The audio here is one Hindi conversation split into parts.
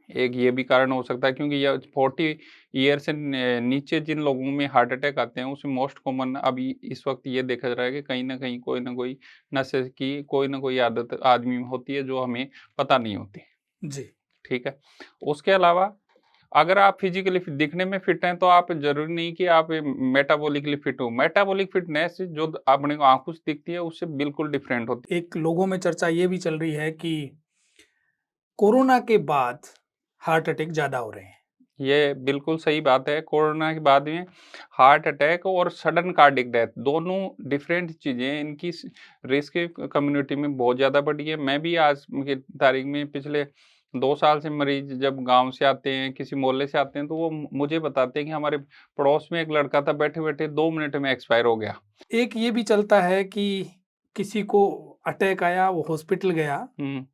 एक ये भी कारण हो सकता है, क्योंकि ये 40 ईयर से नीचे जिन लोगों में हार्ट अटैक आते हैं उसमें मोस्ट कॉमन अभी इस वक्त ये देखा जा रहा है कि कहीं ना कोई नशे की कोई ना कोई आदत आदमी में होती है जो हमें पता नहीं होती। जी। ठीक है। उसके अलावा अगर आप फिजिकली दिखने में फिट हैं तो आप जरूरी नहीं कि आप मेटाबॉलिकली फिट हो। मेटाबॉलिक फिटनेस जो अपने को आंखों से दिखती है उससे बिल्कुल डिफरेंट होती एक लोगों में चर्चा ये भी चल रही है कि कोरोना के बाद हार्ट अटैक ज़्यादा हो रहे हैं। है। ये बिल्कुल सही बात है। कोरोना के बाद में हार्ट अटैक और सडन कार्डियक डेथ दोनों डिफरेंट चीजें हैं। इनकी रिस्क कम्युनिटी में बहुत ज़्यादा बढ़ी है। मैं भी आज की तारीख में पिछले 2 साल से मरीज जब गांव से आते हैं, किसी मोहल्ले से आते हैं, तो वो मुझे बताते हैं कि हमारे पड़ोस में एक लड़का था, बैठे बैठे 2 मिनट में एक्सपायर हो गया। एक ये भी चलता है कि किसी को अटैक आया, वो हॉस्पिटल गया हम्म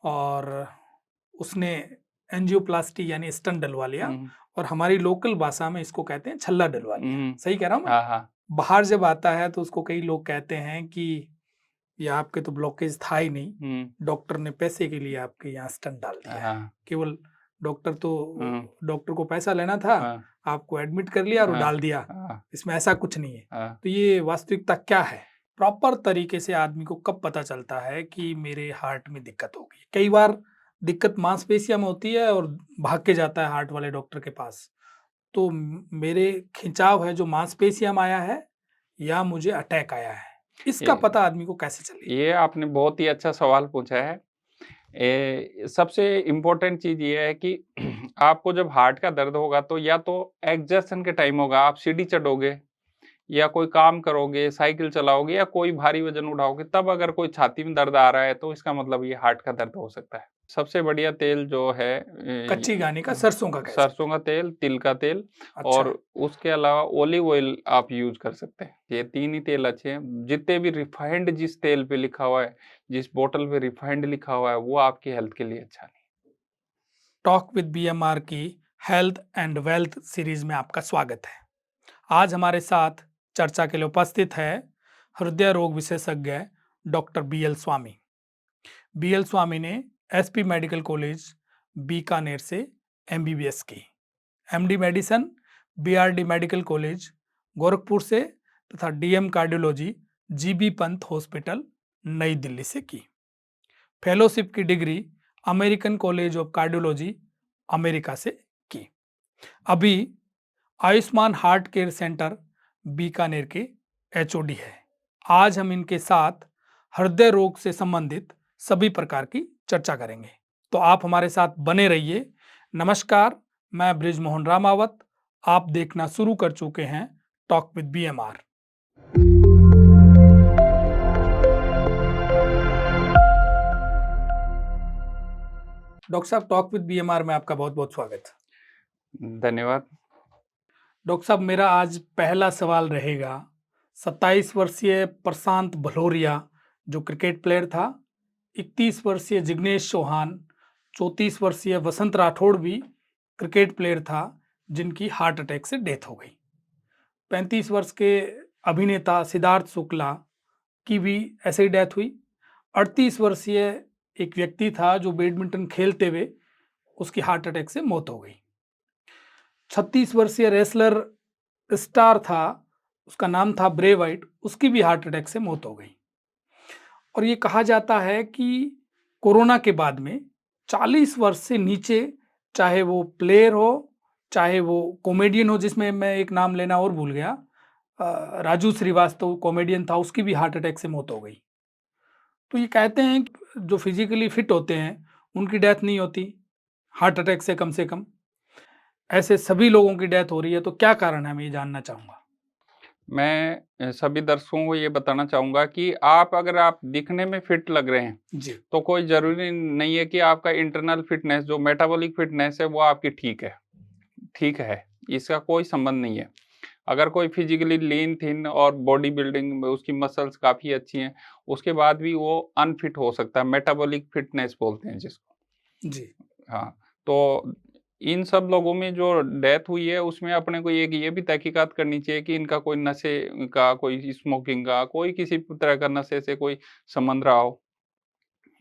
और उसने एंजियोप्लास्टी यानी स्टंट डलवा लिया, हम्म और हमारी लोकल भाषा में इसको कहते हैं छल्ला डलवा लिया। हम्म, सही कह रहा हूँ मैं? हाँ हाँ बाहर जब आता है तो उसको कई लोग कहते हैं कि ये आपके तो ब्लॉकेज था ही नहीं, डॉक्टर ने पैसे के लिए आपके यहाँ स्टंट डाल दिया है। हाँ केवल डॉक्टर हम्म, डॉक्टर को पैसा लेना था, हाँ आपको एडमिट कर लिया और वो हाँ डाल दिया। हाँ इसमें ऐसा कुछ नहीं है। हाँ। तो ये वास्तविकता क्या है? प्रॉपर तरीके से आदमी को कब पता चलता है कि मेरे हार्ट में दिक्कत हो गई? कई बार दिक्कत मांसपेशियों में होती है और भाग के जाता है हार्ट वाले डॉक्टर के पास। तो मेरे खिंचाव है जो मांसपेशियों में आया है या मुझे अटैक आया है, इसका ये पता आदमी को कैसे चले? ये आपने बहुत ही अच्छा सवाल पूछा है। सबसे इम्पोर्टेंट चीज ये है कि आपको जब हार्ट का दर्द होगा तो या तो एग्जर्शन के टाइम होगा, आप सीढ़ी चढ़ोगे या कोई काम करोगे, साइकिल चलाओगे या कोई भारी वजन उठाओगे, तब अगर कोई छाती में दर्द आ रहा है तो इसका मतलब ये हार्ट का दर्द हो सकता है। सबसे बढ़िया तेल जो है कच्ची घानी का सरसों का कह सकते सरसों का तेल, तिल का तेल हैं। अच्छा। और उसके अलावा ऑलिव ऑयल आप यूज कर सकते हैं। ये 3 ही तेल अच्छे हैं। जितने भी रिफाइंड जिस तेल पे लिखा हुआ है, जिस बोतल पे रिफाइंड लिखा हुआ है, वो आपकी हेल्थ के लिए अच्छा नहीं। टॉक विद बीएमआर की हेल्थ एंड वेल्थ सीरीज में आपका स्वागत है। आज हमारे साथ चर्चा के लिए उपस्थित है हृदय रोग विशेषज्ञ डॉक्टर बीएल स्वामी। बीएल स्वामी ने एसपी मेडिकल कॉलेज बीकानेर से एमबीबीएस की, MD medicine BRD medical college Gorakhpur से तथा DM cardiology GB Pant hospital नई दिल्ली से की। फेलोशिप की degree American college of cardiology America से की। अभी Ayushman heart care centre Bikaner के एचओडी है। आज हम इनके साथ हृदय रोग से संबंधित सभी प्रकार की चर्चा करेंगे, तो आप हमारे साथ बने रहिए। नमस्कार, मैं ब्रिजमोहन रामावत। आप देखना शुरू कर चुके हैं टॉक विद बीएमआर। डॉक्टर साहब, टॉक विद बीएमआर में आपका बहुत बहुत स्वागत। धन्यवाद। डॉक्टर साहब, मेरा आज पहला सवाल रहेगा, 27 वर्षीय प्रशांत भलोरिया जो क्रिकेट प्लेयर था, 31 वर्षीय जिग्नेश चौहान, 34 वर्षीय वसंत राठौड़ भी क्रिकेट प्लेयर था जिनकी हार्ट अटैक से डेथ हो गई। 35 वर्ष के अभिनेता सिद्धार्थ शुक्ला की भी ऐसे ही डेथ हुई। 38 वर्षीय एक व्यक्ति था जो बैडमिंटन खेलते हुए उसकी हार्ट अटैक से मौत हो गई। 36 वर्षीय रेसलर स्टार था, उसका नाम था ब्रे वाइट, उसकी भी हार्ट अटैक से मौत हो गई। और ये कहा जाता है कि कोरोना के बाद में 40 वर्ष से नीचे, चाहे वो प्लेयर हो चाहे वो कॉमेडियन हो, जिसमें मैं एक नाम लेना और भूल गया, राजू श्रीवास्तव कॉमेडियन था, उसकी भी हार्ट अटैक से मौत हो गई। तो ये कहते हैं कि जो फिजिकली फिट होते हैं उनकी डेथ नहीं होती हार्ट अटैक से कम। ऐसे सभी लोगों की डेथ हो रही है, तो क्या कारण है, मैं ये जानना चाहूंगा। मैं सभी दर्शकों को ये बताना चाहूंगा कि अगर आप दिखने में फिट लग रहे हैं जी। तो कोई जरूरी नहीं है कि आपका इंटरनल फिटनेस जो मेटाबॉलिक फिटनेस है वो आपकी ठीक है। इसका कोई संबंध नहीं है। अगर कोई फिजिकली लीन थिन और बॉडी बिल्डिंग में उसकी मसल्स काफी अच्छी हैं, उसके बाद भी वो अनफिट हो सकता है। मेटाबॉलिक फिटनेस बोलते हैं जिसको। जी। हाँ, तो इन सब लोगों में जो डेथ हुई है उसमें अपने को एक ये भी तहकीकात करनी चाहिए कि इनका कोई नशे का, कोई स्मोकिंग का, कोई किसी तरह का नशे से कोई संबंध रहा हो,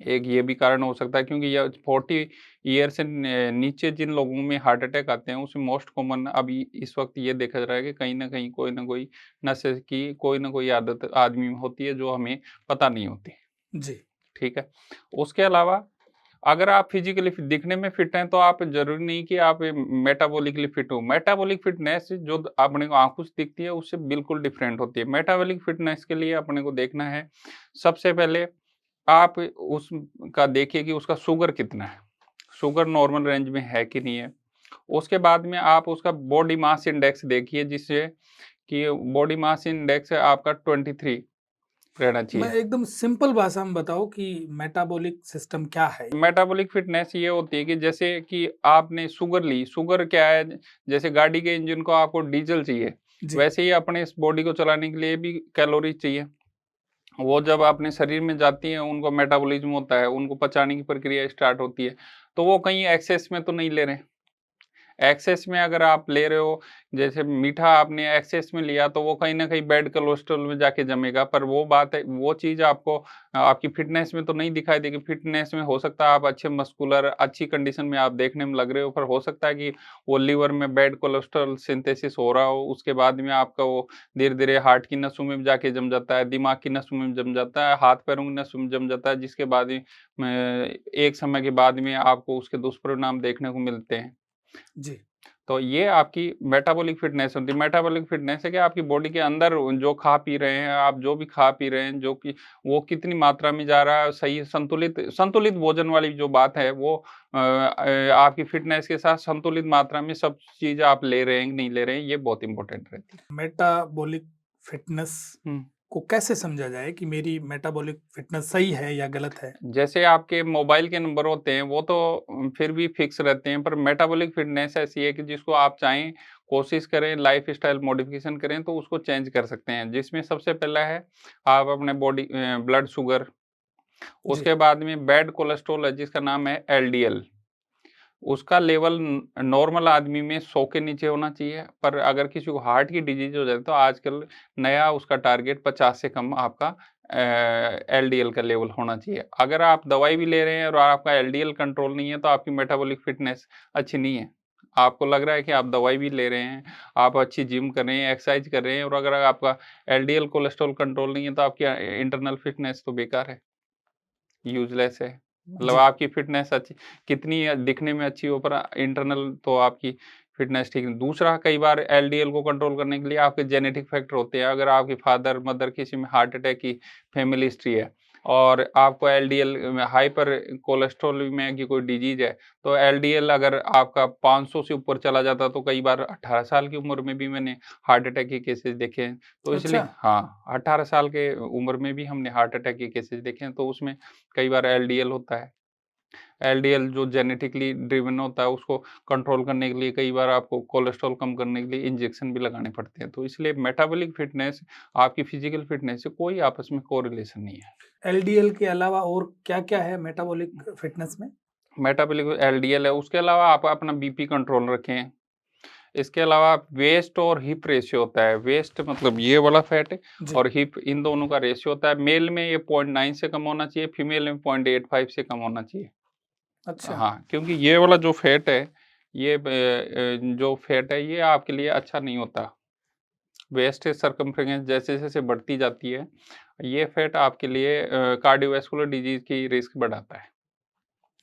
एक ये भी कारण हो सकता है, क्योंकि ये 40 ईयर से नीचे जिन लोगों में हार्ट अटैक आते हैं उसमें मोस्ट कॉमन अभी इस वक्त ये देखा जा रहा है कि कहीं ना कहीं कोई ना कोई नशे की कोई ना कोई आदत आदमी में होती है जो हमें पता नहीं होती। जी। ठीक है। उसके अलावा अगर आप फिजिकली दिखने में फिट हैं तो आप जरूरी नहीं कि आप मेटाबॉलिकली फिट हो। मेटाबॉलिक फिटनेस जो अपने को आंखों से दिखती है उससे बिल्कुल डिफरेंट होती है। मेटाबॉलिक फिटनेस के लिए अपने को देखना है, सबसे पहले आप उसका देखिए कि उसका शुगर कितना है, शुगर नॉर्मल रेंज में है कि नहीं है। उसके बाद में आप उसका बॉडी मास इंडेक्स देखिए, जिससे कि बॉडी मास इंडेक्स आपका 23 रहना मैं चाहिए। एकदम सिंपल भाषा में बताओ कि मेटाबॉलिक सिस्टम क्या है? मेटाबॉलिक फिटनेस ये होती है कि जैसे कि आपने शुगर ली, शुगर क्या है, जैसे गाड़ी के इंजन को आपको डीजल चाहिए, जी। वैसे ही अपने इस बॉडी को चलाने के लिए भी कैलोरी चाहिए। वो जब अपने शरीर में जाती हैं उनको मेटाबॉलिज्म होता है, उनको पचाने की प्रक्रिया स्टार्ट होती है, तो वो कहीं एक्सेस में तो नहीं ले रहे हैं। एक्सेस में अगर आप ले रहे हो, जैसे मीठा आपने एक्सेस में लिया तो वो कहीं न कहीं बैड कोलेस्ट्रॉल में जाके जमेगा, पर वो बात है, वो चीज़ आपको आपकी फ़िटनेस में तो नहीं दिखाई देगी। फ़िटनेस में हो सकता है आप अच्छे मस्कुलर, अच्छी कंडीशन में आप देखने में लग रहे हो, पर हो सकता है कि वो लिवर में बैड कोलेस्ट्रॉल सिंथेसिस हो रहा हो, उसके बाद में आपका वो धीरे-धीरे हार्ट की नसों में जाके जम जाता है, दिमाग की नसों में जम जाता है, हाथ-पैरों की नसों में जम जाता है, जिसके बाद एक समय के बाद में आपको उसके दुष्परिणाम देखने को मिलते हैं। जी। तो ये आपकी मेटाबॉलिक फिटनेस होती है। मेटाबॉलिक फिटनेस है कि आपकी बॉडी के अंदर जो खा पी रहे हैं, आप जो भी खा पी रहे हैं, जो कि वो कितनी मात्रा में जा रहा है, सही संतुलित संतुलित भोजन वाली जो बात है वो आपकी फिटनेस के साथ संतुलित मात्रा में सब चीज़ आप ले रहे हैं कि नहीं ले रहे हैं, ये बहुत इम्पोर्टेंट रहती है। मेटाबॉलिक फिटनेस हुँ। को कैसे समझा जाए कि मेरी मेटाबॉलिक फिटनेस सही है या गलत है? जैसे आपके मोबाइल के नंबर होते हैं वो तो फिर भी फिक्स रहते हैं, पर मेटाबॉलिक फिटनेस ऐसी है कि जिसको आप चाहें कोशिश करें, लाइफस्टाइल मॉडिफिकेशन करें तो उसको चेंज कर सकते हैं, जिसमें सबसे पहला है आप अपने बॉडी ब्लड शुगर, जी। उसके बाद में बैड कोलेस्ट्रॉल है जिसका नाम है एलडीएल, उसका लेवल नॉर्मल आदमी में 100 के नीचे होना चाहिए, पर अगर किसी को हार्ट की डिजीज हो जाए तो आजकल नया उसका टारगेट 50 से कम आपका एलडीएल का लेवल होना चाहिए। अगर आप दवाई भी ले रहे हैं और आपका एलडीएल कंट्रोल नहीं है तो आपकी मेटाबॉलिक फिटनेस अच्छी नहीं है। आपको लग रहा है कि आप दवाई भी ले रहे हैं, आप अच्छी जिम कर रहे हैं, एक्सरसाइज कर रहे हैं, और अगर आपका एलडीएल कोलेस्ट्रॉल कंट्रोल नहीं है तो आपकी इंटरनल फिटनेस तो बेकार है, यूज़लेस है। मतलब जी। आपकी फ़िटनेस अच्छी कितनी दिखने में अच्छी हो, पर इंटरनल तो आपकी फ़िटनेस ठीक नहीं। दूसरा, कई बार एलडीएल को कंट्रोल करने के लिए आपके जेनेटिक फैक्टर होते हैं। अगर आपके फ़ादर-मदर किसी में हार्ट अटैक की फैमिली हिस्ट्री है और आपको एलडीएल हाइपर कोलेस्ट्रोलेमिया की कोई डिज़ीज़ है, तो एलडीएल अगर आपका 500 से ऊपर चला जाता है, तो कई बार 18 साल की उम्र में भी मैंने हार्ट अटैक के केसेज़ देखे हैं। तो अच्छा। इसलिए हाँ, 18 साल के उम्र में भी हमने हार्ट अटैक के केसेज़ देखे हैं, तो उसमें कई बार एलडीएल होता है। एलडीएल जो जेनेटिकली ड्रिवन होता है उसको कंट्रोल करने के लिए कई बार आपको कोलेस्ट्रॉल कम करने के लिए इंजेक्शन भी लगाने पड़ते हैं। तो इसलिए मेटाबॉलिक फिटनेस आपकी फिजिकल फिटनेस से कोई आपस में कोरिलेशन नहीं है। एलडीएल के अलावा और क्या-क्या है मेटाबॉलिक फिटनेस में? मेटाबॉलिक एलडीएल है, उसके अलावा आप अपना बीपी कंट्रोल रखें। इसके अलावा वेस्ट और हिप रेशियो होता है। वेस्ट मतलब ये वाला फैट जी। और हिप, इन दोनों का रेशियो होता है। मेल में ये 0.9 से कम होना चाहिए, फीमेल में 0.85 से कम होना चाहिए। अच्छा। हाँ, क्योंकि ये वाला जो फैट है, ये जो फैट है ये आपके लिए अच्छा नहीं होता। वेस्ट सर्कम्फ्रेंस जैसे-जैसे बढ़ती जाती है, ये फैट आपके लिए कार्डियोवैस्कुलर डिजीज़ की रिस्क बढ़ाता है।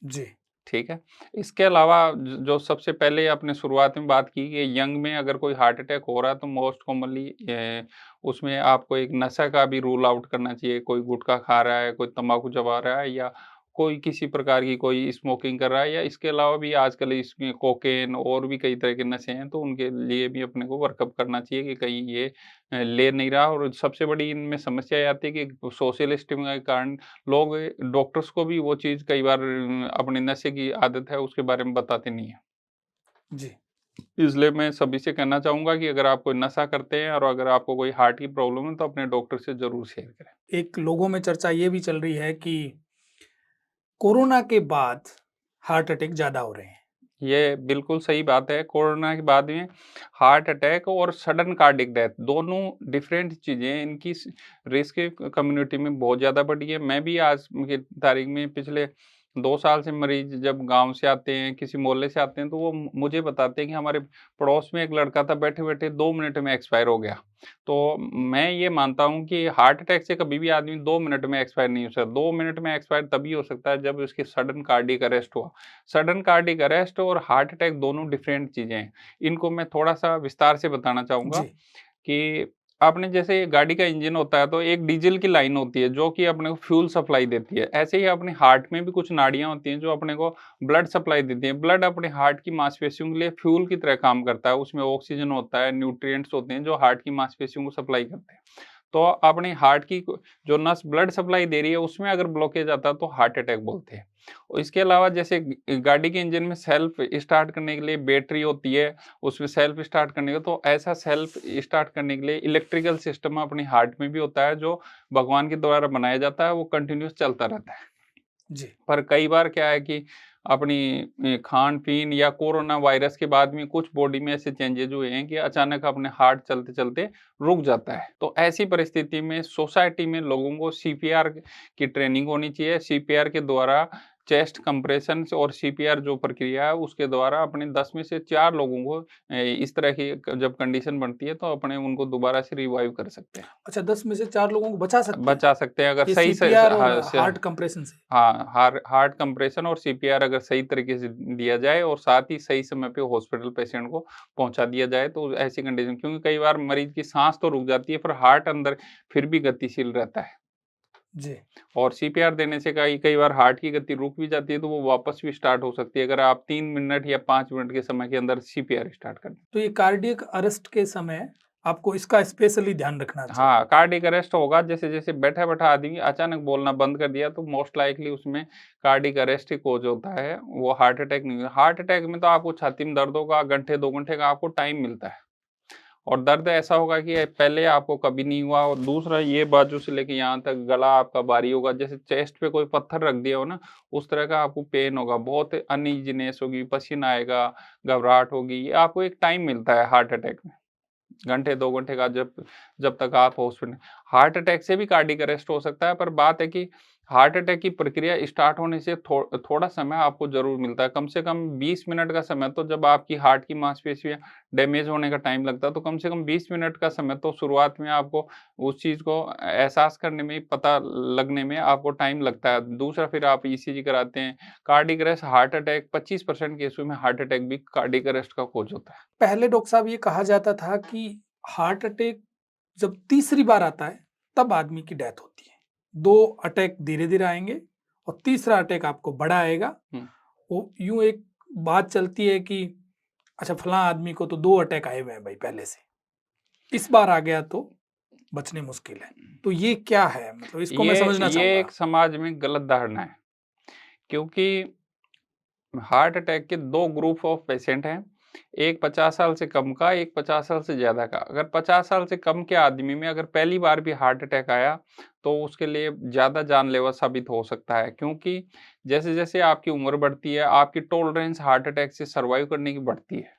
जी। ठीक है? इसके अलावा जो सबसे पहले आपने शुरुआत में बात की कि यंग में अगर कोई हार्ट अटैक हो रहा है तो मोस्ट कॉमनली उसमें आपको एक नशा का भी रूल आउट करना चाहिए। कोई गुटखा खा रहा है, कोई तम्बाकू चबा रहा है, या कोई किसी प्रकार की कोई स्मोकिंग कर रहा है, या इसके अलावा भी आजकल इसमें कोकेन और भी कई तरह के नशे हैं, तो उनके लिए भी अपने को वर्कअप करना चाहिए कि कहीं ये ले नहीं रहा। और सबसे बड़ी इनमें समस्या ये आती है कि सोशल स्टिग्मा के कारण लोग डॉक्टर्स को भी वो चीज़ कई बार अपने नशे की आदत है उसके बारे में बताते नहीं हैं। जी। इसलिए मैं सभी से कहना चाहूँगा कि अगर आप कोई नशा करते हैं और अगर आपको कोई हार्ट की प्रॉब्लम है तो अपने डॉक्टर से ज़रूर शेयर करें। एक लोगों में चर्चा ये भी चल रही है कि कोरोना के बाद हार्ट अटैक ज़्यादा हो रहे हैं। ये बिल्कुल सही बात है। कोरोना के बाद में हार्ट अटैक और सडन कार्डियक डेथ दोनों डिफरेंट चीज़ें हैं। इनकी रिस्क कम्युनिटी में बहुत ज़्यादा बढ़ी है। मैं भी आज की तारीख में पिछले 2 साल से मरीज़ जब गाँव से आते हैं, किसी मोहल्ले से आते हैं, तो वो मुझे बताते हैं कि हमारे पड़ोस में एक लड़का था, बैठे-बैठे 2 मिनट में एक्सपायर हो गया। तो मैं ये मानता हूँ कि हार्ट अटैक से कभी भी आदमी 2 मिनट में एक्सपायर नहीं हो सकता। 2 मिनट में एक्सपायर तभी हो सकता है जब उसकी सडन कार्डियक अरेस्ट हुआ। सडन कार्डियक अरेस्ट और हार्ट अटैक दोनों डिफरेंट चीज़ें हैं। इनको मैं थोड़ा-सा विस्तार से बताना चाहूँगा जी, कि आपने जैसे गाड़ी का इंजन होता है तो एक डीज़ल की लाइन होती है जो कि अपने को फ्यूल सप्लाई देती है। ऐसे ही अपने हार्ट में भी कुछ नाड़ियाँ होती हैं जो अपने को ब्लड सप्लाई देती हैं। ब्लड अपने हार्ट की मांसपेशियों के लिए फ्यूल की तरह काम करता है। उसमें ऑक्सीजन होता है, न्यूट्रिएंट्स होते हैं जो हार्ट की मांसपेशियों को सप्लाई करते हैं। तो अपने हार्ट की जो नस ब्लड सप्लाई दे रही है उसमें अगर ब्लॉकेज आता है तो हार्ट अटैक बोलते हैं। और इसके अलावा जैसे गाड़ी के इंजन में सेल्फ स्टार्ट करने के लिए बैटरी होती है, उसमें सेल्फ स्टार्ट करने का तो ऐसा सेल्फ स्टार्ट करने के लिए इलेक्ट्रिकल सिस्टम अपने हार्ट में भी होता है जो भगवान के द्वारा बनाया जाता है, वो कंटिन्यूअस चलता रहता है। जी। पर कई बार क्या है कि अपनी खान-पीन या कोरोना वायरस के बाद में कुछ बॉडी में ऐसे चेंजेज़ हुए हैं कि अचानक अपने हार्ट चलते-चलते रुक जाता है। तो ऐसी परिस्थिति में सोसाइटी में लोगों को सीपीआर की ट्रेनिंग होनी चाहिए। सीपीआर के द्वारा चेस्ट कंप्रेशंस और सीपीआर जो प्रक्रिया है उसके द्वारा अपने 10 में से 4 लोगों को इस तरह की जब कंडीशन बनती है तो अपने उनको दोबारा से रिवाइव कर सकते हैं। अच्छा 10 में से 4 लोगों को बचा सकते हैं, बचा सकते हैं अगर ये सही से सीपीआर और हाँ, हार्ट कंप्रेशन से? हाँ, हार्ट कंप्रेशन और सीपीआर अगर सही तरीके से दिया जाए और साथ ही सही समय पे हॉस्पिटल पेशेंट को पहुँचा दिया जाए, तो ऐसी कंडीशन क्योंकि कई बार मरीज़ की साँस तो रुक जाती है, पर हार्ट अंदर फिर भी गतिशील रहता है जी। और सीपीआर देने से कई कई बार हार्ट की गति रुक भी जाती है, तो वो वापस भी स्टार्ट हो सकती है, अगर आप 3 मिनट या 5 मिनट के समय के अंदर सीपीआर स्टार्ट कर दें। तो ये कार्डियक अरेस्ट के समय आपको इसका स्पेशली ध्यान रखना चाहिए। हाँ, कार्डियक अरेस्ट होगा, जैसे-जैसे बैठा-बैठा आदमी अचानक बोलना बंद कर दिया, तो मोस्ट लाइकली उसमें कार्डियक अरेस्ट ही कॉज़ होता है, वो हार्ट अटैक नहीं है। हार्ट अटैक में तो आपको छाती में दर्द होगा, घंटे 2 घंटे का आपको टाइम मिलता है और दर्द ऐसा होगा कि पहले आपको कभी नहीं हुआ और दूसरा ये बाजू से लेके यहाँ तक गला आपका भारी होगा, जैसे चेस्ट पे कोई पत्थर रख दिया हो ना, उस तरह का आपको पेन होगा, बहुत अनईज़ीनेस होगी, पसीना आएगा, घबराहट होगी, ये आपको एक टाइम मिलता है हार्ट अटैक में। घंटे 2 घंटे का जब जब तक आप हॉस्पिटल हार्ट अटैक से भी कार्डियक अरेस्ट हो सकता है, पर बात है कि हार्ट अटैक की प्रक्रिया स्टार्ट होने से थोड़ा समय आपको ज़रूर मिलता है। कम से कम 20 मिनट का समय तो जब आपकी हार्ट की मांसपेशियाँ डैमेज होने का टाइम लगता है, तो कम से कम 20 मिनट का समय तो शुरुआत में आपको उस चीज़ को एहसास करने में, पता लगने में आपको टाइम लगता है। दूसरा फिर आप ईसीजी कराते हैं। कार्डियक अरेस्ट हार्ट अटैक 25% केसों में हार्ट अटैक भी कार्डियक अरेस्ट का कॉज़ होता है। पहले डॉक्टर साहब ये कहा जाता था कि हार्ट अटैक जब तीसरी बार आता है, तब आदमी की डेथ होती है। 2 अटैक धीरे-धीरे आएँगे और तीसरा अटैक आपको बड़ा आएगा। हुँ। वो यूँ एक बात चलती है कि अच्छा फलाँ आदमी को तो 2 अटैक आए हुए हैं भाई पहले से। इस बार आ गया तो बचने मुश्किल है। तो ये क्या है? मतलब इसको मैं समझना ये एक चाहूँगा। समाज में गलत धारणा है, क्योंकि हार्ट अटैक के 2 ग्रुप ऑफ पेशेंट हैं, एक 50 साल से कम का, एक 50 साल से ज़्यादा का। अगर 50 साल से कम के आदमी में अगर पहली बार भी हार्ट अटैक आया, तो उसके लिए ज़्यादा जानलेवा साबित हो सकता है, क्योंकि जैसे-जैसे आपकी उम्र बढ़ती है, आपकी टॉलरेंस हार्ट अटैक से सर्वाइव करने की बढ़ती है।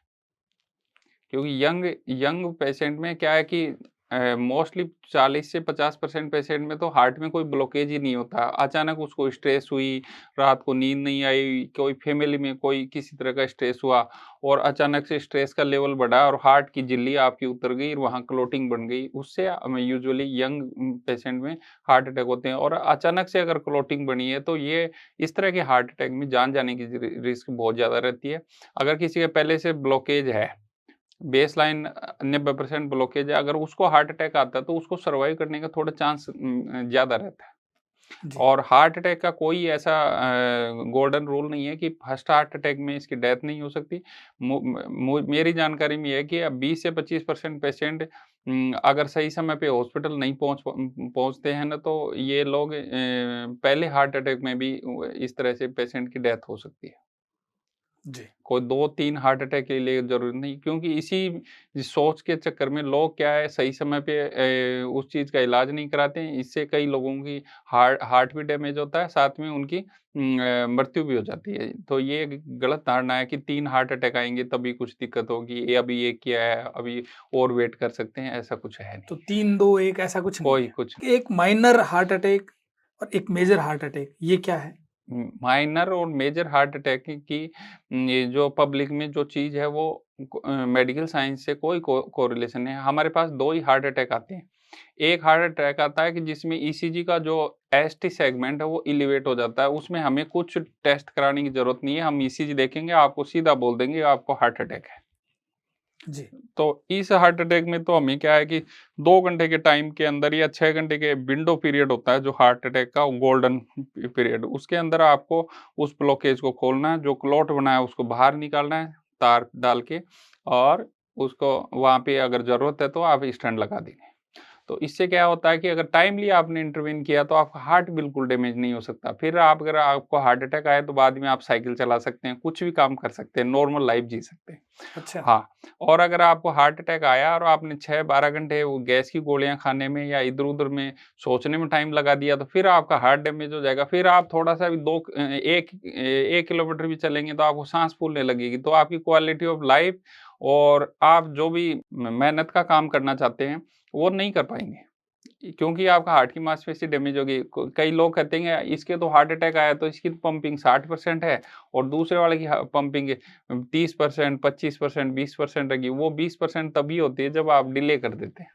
क्योंकि यंग यंग पेशेंट में क्या है कि मोस्टली 40 से 50% पेशेंट में तो हार्ट में कोई ब्लॉकेज ही नहीं होता। अचानक उसको स्ट्रेस हुई, रात को नींद नहीं आई, कोई फैमिली में कोई किसी तरह का स्ट्रेस हुआ और अचानक से स्ट्रेस का लेवल बढ़ा और हार्ट की झिल्ली आपकी उतर गई और वहाँ क्लॉटिंग बन गई। उससे यूजुअली यंग पेशेंट में हार्ट अटैक होते हैं और अचानक से अगर क्लॉटिंग बनी है, तो ये इस तरह के हार्ट अटैक में जान जाने की रिस्क बहुत ज़्यादा रहती है। अगर किसी के पहले से ब्लॉकेज है, बेसलाइन 90% ब्लॉकेज है, अगर उसको हार्ट अटैक आता है, तो उसको सर्वाइव करने का थोड़ा चांस ज़्यादा रहता है। जी, और हार्ट अटैक का कोई ऐसा गोल्डन रूल नहीं है कि फर्स्ट हार्ट अटैक में इसकी डेथ नहीं हो सकती। मेरी जानकारी में ये है कि अब 20 से 25% पेशेंट अगर सही समय पे हॉस्पिटल नहीं पहुँचते हैं ना, तो ये लोग पहले हार्ट अटैक में भी इस तरह से पेशेंट की डेथ हो सकती है। जी। कोई 2-3 हार्ट अटैक के लिए ज़रूरी नहीं, क्योंकि इसी सोच के चक्कर में लोग क्या है सही समय पे उस चीज़ का इलाज नहीं कराते हैं। इससे कई लोगों की हार्ट भी डैमेज होता है, साथ में उनकी मृत्यु भी हो जाती है। तो ये एक गलत धारणा है कि 3 हार्ट अटैक आएँगे तभी कुछ दिक्कत होगी, ये अभी ये किया है, अभी और वेट कर सकते हैं, ऐसा कुछ है तो नहीं। 3-2-1 ऐसा कुछ नहीं कोई है। कुछ कि एक माइनर हार्ट अटैक और एक मेजर हार्ट अटैक, ये क्या है? माइनर और मेजर हार्ट अटैक की ये जो पब्लिक में जो चीज़ है वो मेडिकल साइंस से कोई कोरिलेशन नहीं है। हमारे पास 2 ही हार्ट अटैक आते हैं। एक हार्ट अटैक आता है कि जिसमें ईसीजी का जो एसटी सेगमेंट है वो एलिवेट हो जाता है। उसमें हमें कुछ टेस्ट कराने की ज़रूरत नहीं है। हम ईसीजी देखेंगे, आपको सीधा बोल देंगे आपको हार्ट अटैक है। जी। तो इस हार्ट अटैक में तो हमें क्या है कि 2 घंटे के टाइम के अंदर या 6 घंटे के विंडो पीरियड होता है जो हार्ट अटैक का गोल्डन पीरियड, उसके अंदर आपको उस ब्लॉकेज को खोलना है, जो क्लॉट बना है उसको बाहर निकालना है तार डाल के, और उसको वहाँ पे अगर ज़रूरत है तो आप स्टेंट लगा देंगे। तो इससे क्या होता है कि अगर टाइमली आपने इंटरवेन किया तो आपका हार्ट बिल्कुल डैमेज नहीं हो सकता। फिर आप अगर आपको हार्ट अटैक आए तो बाद में आप साइकिल चला सकते हैं, कुछ भी काम कर सकते हैं, नॉर्मल लाइफ जी सकते हैं। अच्छा। हाँ, और अगर आपको हार्ट अटैक आया और आपने 6-12 घंटे वो गैस की गोलियाँ खाने में या इधर-उधर में सोचने में टाइम लगा दिया, तो फिर आपका हार्ट डैमेज हो जाएगा। फिर आप थोड़ा-सा भी 1 किलोमीटर भी चलेंगे तो आपको साँस फूलने लगेगी। तो आपकी क्वालिटी ऑफ लाइफ और आप जो भी मेहनत का काम करना चाहते हैं, वो नहीं कर पाएँगे। क्योंकि आपका हार्ट की मांसपेशी डैमेज होगी। कई लोग कहते हैं इसके तो हार्ट अटैक आया तो इसकी पंपिंग 60% है और दूसरे वाले की पंपिंग 30%, 25%, 20% रहेगी। वो 20% तभी होती है जब आप डिले कर देते हैं।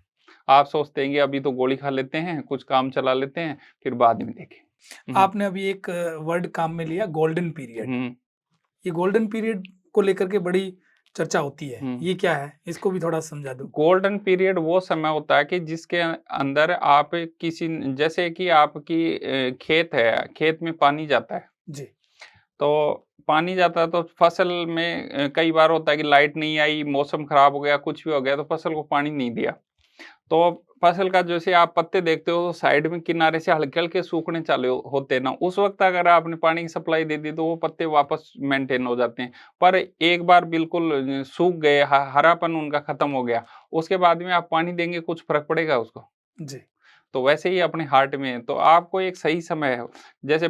आप सोचते हैं कि अभी तो गोली खा लेते हैं, कुछ काम चला लेते हैं, फिर बाद में देखें। हुँ, आपने अभी एक वर्ड काम में लिया, गोल्डन पीरियड। हुँ, ये गोल्डन पीरियड को लेकर के बड़ी चर्चा होती है। हुँ। ये क्या है? इसको भी थोड़ा समझा दो। गोल्डन पीरियड वो समय होता है कि जिसके अंदर आप किसी जैसे कि आपकी खेत है, खेत में पानी जाता है। जी। तो पानी जाता है तो फसल में कई बार होता है कि लाइट नहीं आई, मौसम खराब हो गया, कुछ भी हो गया तो फसल को पानी नहीं दिया। तो फसल का जैसे आप पत्ते देखते हो तो साइड में किनारे से हल्के-हल्के सूखने चालू होते हैं ना, उस वक़्त अगर आपने पानी की सप्लाई दे दी तो वो पत्ते वापस मेंटेन हो जाते हैं। पर एक बार बिल्कुल सूख गए, हरापन उनका खत्म हो गया, उसके बाद में आप पानी देंगे कुछ फ़र्क पड़ेगा उसको? जी। तो वैसे ही अपने हार्ट में है, तो आपको एक सही समय है, जैसे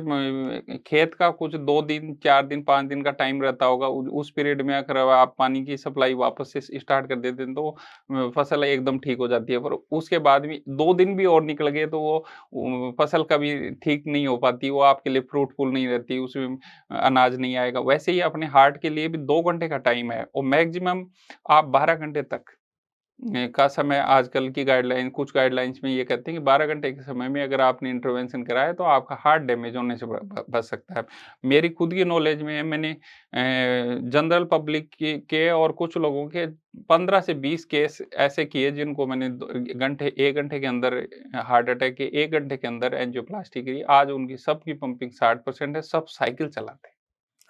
खेत का कुछ 2 दिन, 4 दिन, 5 दिन का टाइम रहता होगा, उ उस पीरियड में अगर आप पानी की सप्लाई वापस से स्टार्ट कर देते हैं, तो फसल एकदम ठीक हो जाती है। पर उसके बाद भी 2 दिन भी और निकल गए, तो वो फसल कभी ठीक नहीं हो पाती, वो आपके लिए फ्रूटफुल नहीं रहती, उसमें अनाज नहीं आएगा। वैसे ही अपने हार्ट के लिए भी 2 घंटे का टाइम है और मैक्सिमम आप 12 घंटे तक का समय आजकल की गाइडलाइन कुछ गाइडलाइंस में ये कहते हैं कि 12 घंटे के समय में अगर आपने इंटरवेंशन कराया तो आपका हार्ट डैमेज होने से बच सकता है। मेरी खुद की नॉलेज में है, मैंने जनरल पब्लिक के और कुछ लोगों के 15 से 20 केस ऐसे किए जिनको मैंने 1 घंटे के अंदर हार्ट अटैक के 1 घंटे के अंदर एंजियोप्लास्टी करी। आज उनकी सबकी पंपिंग 60% है, सब साइकिल चलाते हैं।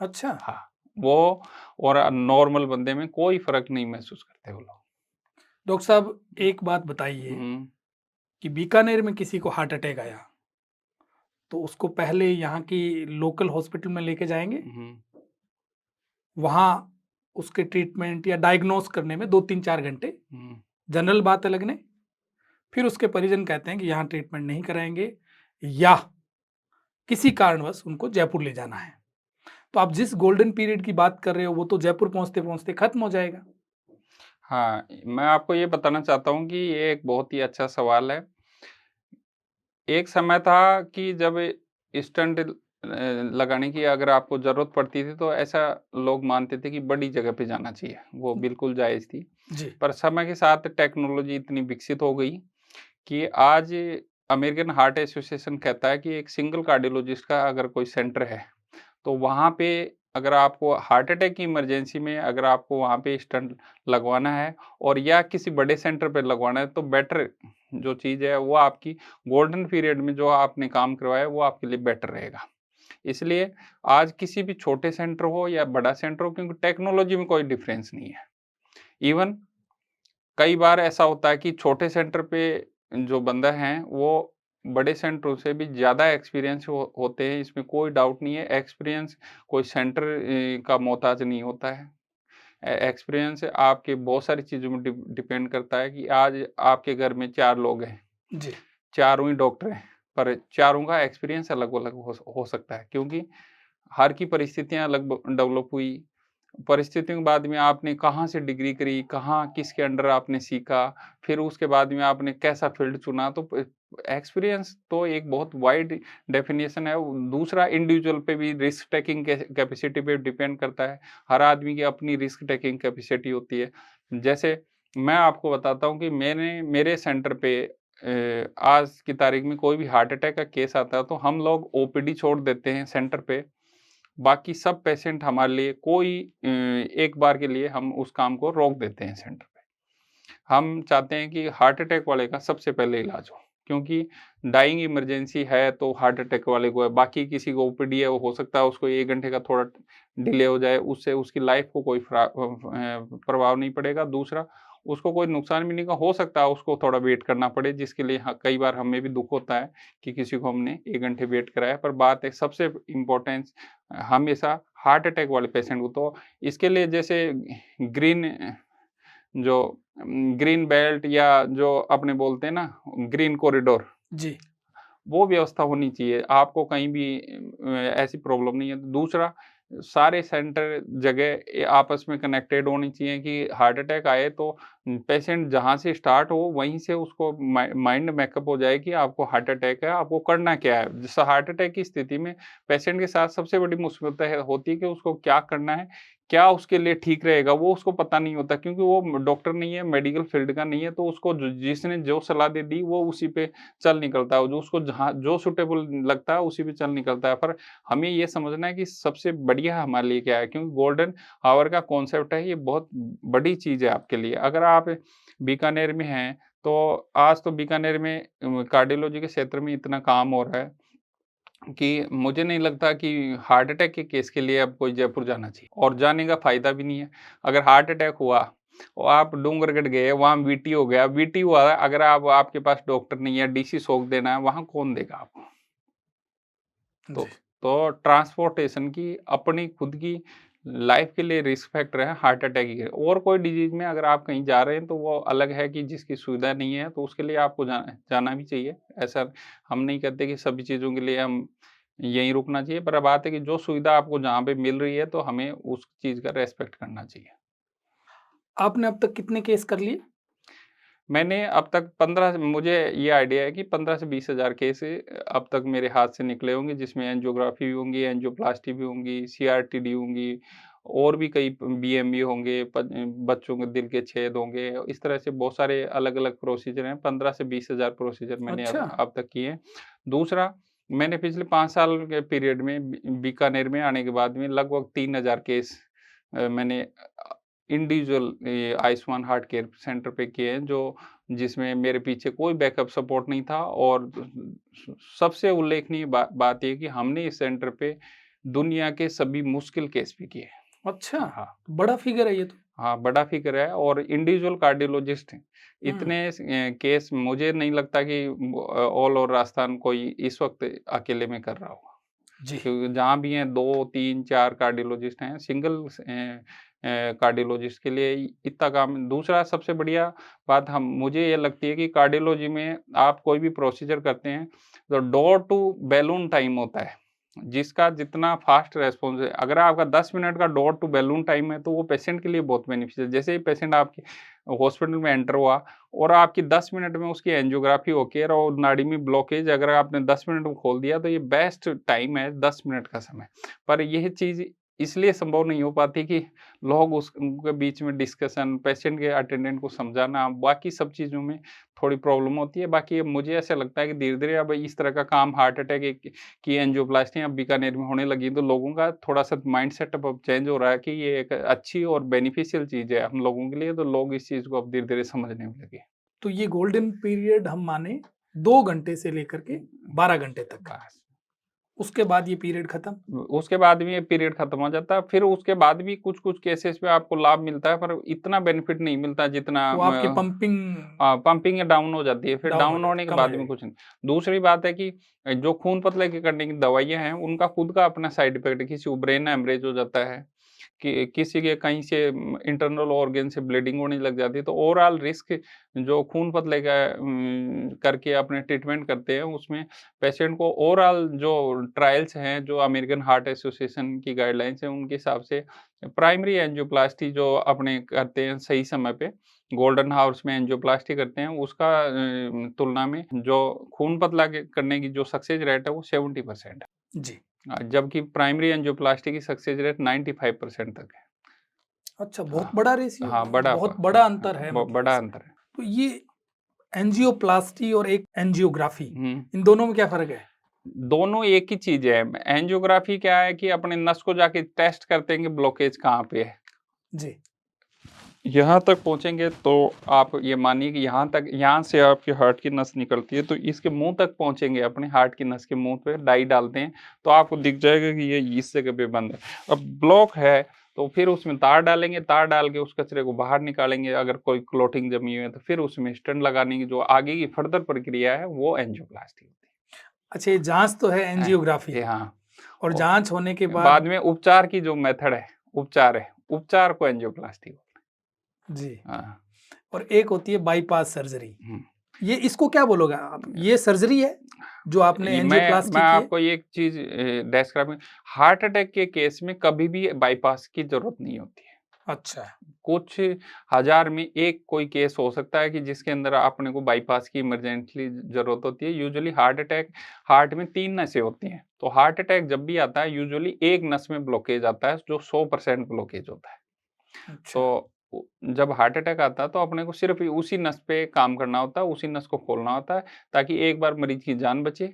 अच्छा। हाँ, वो और नॉर्मल बंदे में कोई फ़र्क नहीं महसूस करते वो लोग। डॉक्टर साहब एक बात बताइए हुँ। कि बीकानेर में किसी को हार्ट अटैक आया, तो उसको पहले यहाँ की लोकल हॉस्पिटल में लेके जाएँगे, हुँ, वहाँ उसके ट्रीटमेंट या डायग्नोज़ करने में 2, 3, 4 घंटे, हुँ। जनरल बात अलग ने, फिर उसके परिजन कहते हैं कि यहाँ ट्रीटमेंट नहीं कराएँगे या किसी कारणवश उनको जयपुर ले जाना है। तो आप जिस गोल्डन पीरियड की बात कर रहे हो, वो तो जयपुर पहुँचते-पहुँचते खत्म हो जाएगा। हाँ, मैं आपको ये बताना चाहता हूँ कि ये एक बहुत ही अच्छा सवाल है। एक समय था कि जब स्टंट लगाने की अगर आपको ज़रूरत पड़ती थी, तो ऐसा लोग मानते थे कि बड़ी जगह पे जाना चाहिए, वो बिल्कुल जायज़ थी। जी। पर समय के साथ टेक्नोलॉजी इतनी विकसित हो गई कि आज अमेरिकन हार्ट एसोसिएशन कहता है कि एक सिंगल कार्डियोलॉजिस्ट का अगर कोई सेंटर है, तो वहाँ पे अगर आपको हार्ट अटैक की इमरजेंसी में अगर आपको वहाँ पे स्टंट लगवाना है और या किसी बड़े सेंटर पे लगवाना है, तो बेटर जो चीज़ है वो आपकी गोल्डन पीरियड में जो आपने काम करवाया वो आपके लिए बेटर रहेगा। इसलिए आज किसी भी छोटे सेंटर हो या बड़ा सेंटर हो, क्योंकि टेक्नोलॉजी में कोई डिफरेंस नहीं है। इवन कई बार ऐसा होता है कि छोटे सेंटर पे जो बंदा है वो बड़े सेंटरों से भी ज़्यादा एक्सपीरियंस होते हैं, इसमें कोई डाउट नहीं है। एक्सपीरियंस कोई सेंटर का मोहताज नहीं होता है। एक्सपीरियंस आपके बहुत सारी चीज़ों में डिपेंड करता है कि आज आपके घर में 4 लोग हैं, जी, चारों ही डॉक्टर हैं, पर चारों का एक्सपीरियंस अलग-अलग हो सकता है, क्योंकि हर की परिस्थितियाँ अलग डेवलप हुई। परिस्थितियों के बाद में आपने कहाँ से डिग्री करी, कहाँ किसके अंडर आपने सीखा, फिर उसके बाद में आपने कैसा फ़ील्ड चुना, तो प एक्सपीरियंस तो एक बहुत वाइड डेफ़िनेशन है। दूसरा, इंडिविजुअल पे भी रिस्क टेकिंग कैपेसिटी पे डिपेंड करता है। हर आदमी की अपनी रिस्क टेकिंग कैपेसिटी होती है। जैसे मैं आपको बताता हूँ कि मेरे सेंटर पे आज की तारीख में कोई भी हार्ट अटैक का केस आता है, तो हम लोग ओपीडी छोड़ देते हैं सेंटर पे। बाकी सब पेशेंट हमारे लिए एक बार के लिए हम उस काम को रोक देते हैं सेंटर पे। हम चाहते हैं कि हार्ट अटैक वाले का सबसे पहले इलाज हो, क्योंकि डाइंग इमरजेंसी है तो हार्ट अटैक वाले को है, बाकी किसी को ओपीडी है, वो हो सकता है उसको 1 घंटे का थोड़ा डिले हो जाए, उससे उसकी लाइफ को कोई प्रभाव नहीं पड़ेगा। दूसरा, उसको कोई नुकसान भी नहीं का हो सकता है, उसको थोड़ा वेट करना पड़े, जिसके लिए कई बार हमें भी दुःख होता है कि किसी को हमने 1 घंटे वेट कराया। पर बात है सबसे इम्पोर्टेंस हमेशा हार्ट अटैक वाले पेशेंट को, तो इसके लिए जैसे ग्रीन जो ग्रीन बेल्ट या जो अपने बोलते हैं ना ग्रीन कॉरिडोर, जी, वो व्यवस्था होनी चाहिए। आपको कहीं भी ऐसी प्रॉब्लम नहीं है। दूसरा, सारे सेंटर जगह आपस में कनेक्टेड होनी चाहिए कि हार्ट अटैक आए तो पेशेंट जहाँ से स्टार्ट हो वहीं से उसको माइंड मेकअप हो जाए कि आपको हार्ट अटैक है, आपको करना क्या है। जैसे हार्ट अटैक की स्थिति में पेशेंट के साथ सबसे बड़ी मुसीबत होती है कि उसको क्या करना है, क्या उसके लिए ठीक रहेगा, वो उसको पता नहीं होता, क्योंकि वो डॉक्टर नहीं है, मेडिकल फील्ड का नहीं है, तो उसको जिसने जो सलाह दे दी वो उसी पे चल निकलता है, जो उसको जहाँ जो सूटेबल लगता है उसी पे चल निकलता है। पर हमें ये समझना है कि सबसे बढ़िया हमारे लिए क्या है, क्योंकि गोल्डन आवर का कॉन्सेप्ट है, ये बहुत बड़ी चीज़ है आपके लिए। अगर आप बीकानेर में हैं, तो आज तो बीकानेर में कार्डियोलॉजी के क्षेत्र में इतना काम हो रहा है कि मुझे नहीं लगता कि हार्ट अटैक के केस के लिए अब कोई जयपुर जाना चाहिए, और जाने का फ़ायदा भी नहीं है। अगर हार्ट अटैक हुआ और आप डूंगरगढ़ गए, वहाँ वीटी हो गया, वीटी हुआ, अगर आपके पास डॉक्टर नहीं है, डीसी सोक देना है, वहाँ कौन देगा आपको? तो जी। तो ट्रांसपोर्टेशन की अपनी खुद की लाइफ के लिए रिस्क फैक्टर है हार्ट अटैक ही है। और कोई डिजीज़ में अगर आप कहीं जा रहे हैं तो वो अलग है कि जिसकी सुविधा नहीं है, तो उसके लिए आपको जाना भी चाहिए। ऐसा हम नहीं कहते कि सभी चीज़ों के लिए हम यहीं रुकना चाहिए, पर बात है कि जो सुविधा आपको जहाँ पे मिल रही है तो हमें उस चीज़ का रिस्पेक्ट करना चाहिए। आपने अब तक कितने केस कर लिए? मैंने अब तक 15, मुझे ये आइडिया है कि 15 से 20 हज़ार केस अब तक मेरे हाथ से निकले होंगे, जिसमें एंजियोग्राफी भी होंगी, एंजियोप्लास्टी भी होंगी, सीआरटीडी होंगी, और भी कई बीएमबी होंगे, बच्चों के दिल के छेद होंगे। इस तरह से बहुत सारे अलग-अलग प्रोसीजर हैं, 15 से 20 हज़ार प्रोसीजर मैंने अच्छा, अब तक किए हैं। दूसरा, मैंने पिछले 5 साल के पीरियड में बीकानेर में आने के बाद में लगभग 3000 केस मैंने इंडिविजुअल ये आयुष्मान हार्ट केयर सेंटर पे किए हैं, जो जिसमें मेरे पीछे कोई बैकअप सपोर्ट नहीं था, और सबसे उल्लेखनीय बात ये कि हमने इस सेंटर पे दुनिया के सभी मुश्किल केस भी किए हैं। अच्छा, हाँ, तो बड़ा फिगर है ये तो। हाँ, बड़ा फ़िगर है, और इंडिविजुअल कार्डियोलॉजिस्ट हैं। हुँ, इतने केस मुझे नहीं लगता कि ऑल ओवर राजस्थान कोई इस वक़्त अकेले में कर रहा होगा। जी, क्योंकि जहाँ भी हैं 2, 3, 4 कार्डियोलॉजिस्ट हैं, कार्डियोलॉजिस्ट के लिए इतना काम। दूसरा सबसे बढ़िया बात हम मुझे ये लगती है कि कार्डियोलॉजी में आप कोई भी प्रोसीजर करते हैं, तो डोर टू बैलून टाइम होता है, जिसका जितना फ़ास्ट रिस्पॉन्स है, अगर आपका 10 मिनट का डोर टू बैलून टाइम है, तो वो पेशेंट के लिए बहुत बेनिफिशियल है। जैसे ही पेशेंट आपके हॉस्पिटल में एंटर हुआ और आपकी 10 मिनट में उसकी एंजियोग्राफी होके और नाड़ी में ब्लॉकेज अगर आपने 10 मिनट में खोल दिया, तो ये बेस्ट टाइम है 10 मिनट का समय। पर यह चीज़ इसलिए संभव नहीं हो पाती कि लोग उनके बीच में डिस्कशन, पेशेंट के अटेंडेंट को समझाना, बाकी सब चीज़ों में थोड़ी प्रॉब्लम होती है। बाकी अब मुझे ऐसा लगता है कि धीरे-धीरे अब इस तरह का काम हार्ट अटैक की एंजियोप्लास्टी अब बीकानेर में होने लगी, तो लोगों का थोड़ा-सा माइंडसेट अब चेंज हो रहा है कि ये एक अच्छी और बेनिफिशियल चीज़ है हम लोगों के लिए, तो लोग इस चीज़ को अब धीरे-धीरे समझने भी लगे। तो ये गोल्डन पीरियड हम माने 2 घंटे से लेकर के 12 घंटे तक। बस। उसके बाद ये पीरियड खत्म? उसके बाद भी ये पीरियड खत्म हो जाता है। फिर उसके बाद भी कुछ-कुछ केसेस में आपको लाभ मिलता है, पर इतना बेनिफिट नहीं मिलता जितना वो आपकी पंपिंग पंपिंग डाउन हो जाती है। फिर डाउन हो डाउन जाती होने है, के कम हो बाद में जाएगी। कुछ नहीं। दूसरी बात है कि जो खून पतले के करने की दवाइयाँ हैं, उनका खुद का अपना साइड इफ़ेक्ट है। किसी को ब्रेन हेमरेज हो जाता है, कि किसी के कहीं से इंटरनल ऑर्गन से ब्लीडिंग होने लग जाती है। तो ओवरऑल रिस्क जो खून पतले का करके अपने ट्रीटमेंट करते हैं, उसमें पेशेंट को ओवरऑल जो ट्रायल्स हैं, जो अमेरिकन हार्ट एसोसिएशन की गाइडलाइंस हैं, उनके हिसाब से प्राइमरी एंजियोप्लास्टी जो अपने करते हैं सही समय पे, गोल्डन हावर्स में एंजियोप्लास्टी करते हैं, उसका तुलना में जो खून पतला के करने की जो सक्सेस रेट है, वो 70% है। जी। जबकि प्राइमरी एंजियोप्लास्टी की सक्सेस रेट 95% तक है। अच्छा, बहुत हाँ, बड़ा रेशियो हाँ, है, बड़ा बहुत प बड़ा अंतर है मतलब बड़ा इसमें। अंतर है। तो ये एंजियोप्लास्टी और एक एंजियोग्राफी, हुँ। इन दोनों में क्या फ़र्क है? दोनों एक ही चीज़ है। एंजियोग्राफी क्या है कि अपने नस को जाके टेस्ट करते हैं कि ब्लॉकेज कहाँ पे है। जी। यहाँ तक पहुँचेंगे तो आप ये मानिए कि यहाँ से आपके हार्ट की नस निकलती है, तो इसके मुँह तक पहुँचेंगे, अपने हार्ट की नस के मुँह पे डाई डालते हैं, तो आपको दिख जाएगा कि ये इस जगह पे बंद है। अब ब्लॉक है, तो फिर उसमें तार डालेंगे, तार डाल के उस कचरे को बाहर निकालेंगे, अगर कोई क्लॉटिंग जमी हुई है, तो फिर उसमें स्टेंट लगाने की जो आगे की फर्दर प्रक्रिया है, वो एंजियोप्लास्टी होती अच्छा, ये जाँच तो है है। एंजियोग्राफी, हाँ, और और जाँच होने के बाद बाद में उपचार की जो मेथड है, उपचार को एंजियोप्लास्टी बोलते जी, हैं। हाँ। और एक होती है बाईपास सर्जरी। हुँ। ये इसको क्या बोलोगे आप? ये सर्जरी है, जो आपने ये मैं एंजियोप्लास्टी की है? आपको एक चीज़ डिस्क्राइब हार्ट अटैक के केस में कभी भी बाईपास की ज़रूरत नहीं होती है। अच्छा, कुछ हज़ार में एक कोई केस हो सकता है कि जिसके अंदर अपने को बाईपास की इमरजेंटली ज़रूरत होती है। यूजुअली हार्ट में 3 नसें होती हैं। तो हार्ट अटैक जब भी आता है यूजुअली एक नस में ब्लॉकेज आता है जो 100% ब्लॉकेज होता है। अच्छा, तो जब हार्ट अटैक आता है तो अपने को सिर्फ़ उसी नस पे काम करना होता है, उसी नस को खोलना होता है ताकि एक बार मरीज़ की जान बचे।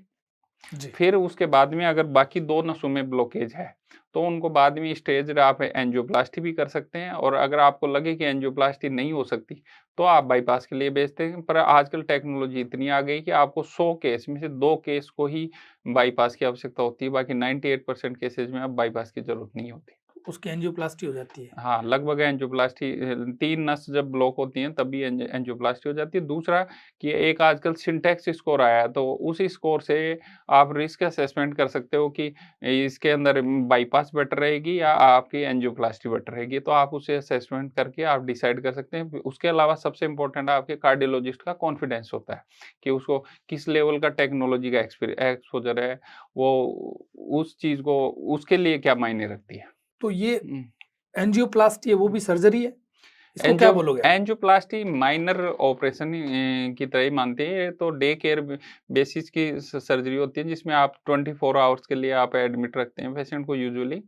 जी, फिर उसके बाद में अगर बाकी 2 नसों में ब्लॉकेज है, तो उनको बाद में स्टेज आप एंजियोप्लास्टी भी कर सकते हैं और अगर आपको लगे कि एंजियोप्लास्टी नहीं हो सकती, तो आप बाईपास के लिए भेजते हैं। पर आजकल टेक्नोलॉजी इतनी आ गई कि आपको 100 केस में से 2 केस को ही बाईपास की आवश्यकता होती है, बाकी 98% केसेज़ में अब बाईपास की ज़रूरत नहीं होती। उसकी एंजियोप्लास्टी हो जाती है। हाँ, लगभग एंजियोप्लास्टी 3 नस जब ब्लॉक होती हैं तभी एंजियोप्लास्टी हो जाती है। दूसरा कि एक आजकल सिंटैक्स स्कोर आया है, तो उस स्कोर से आप रिस्क असेसमेंट कर सकते हो कि इसके अंदर बाईपास बेटर रहेगी या आपकी एंजियोप्लास्टी बेटर रहेगी। तो आप उसे असेसमेंट करके आप डिसाइड कर सकते हैं। उसके अलावा सबसे इम्पोर्टेंट आपके कार्डियोलॉजिस्ट का कॉन्फिडेंस होता है कि उसको किस लेवल का टेक्नोलॉजी का एक्सपोज़र है, वो उस चीज़ को उसके लिए क्या मायने रखती है। तो ये हुँ। एंजियोप्लास्टी है, वो भी सर्जरी है? इसको क्या एंजियो बोलोगे आप? एंजियोप्लास्टी माइनर ऑपरेशन की तरह ही मानते हैं। ये तो डे केयर बेसिस की सर्जरी होती है जिसमें आप 24 आवर्स के लिए आप एडमिट रखते हैं पेशेंट को यूजुअली।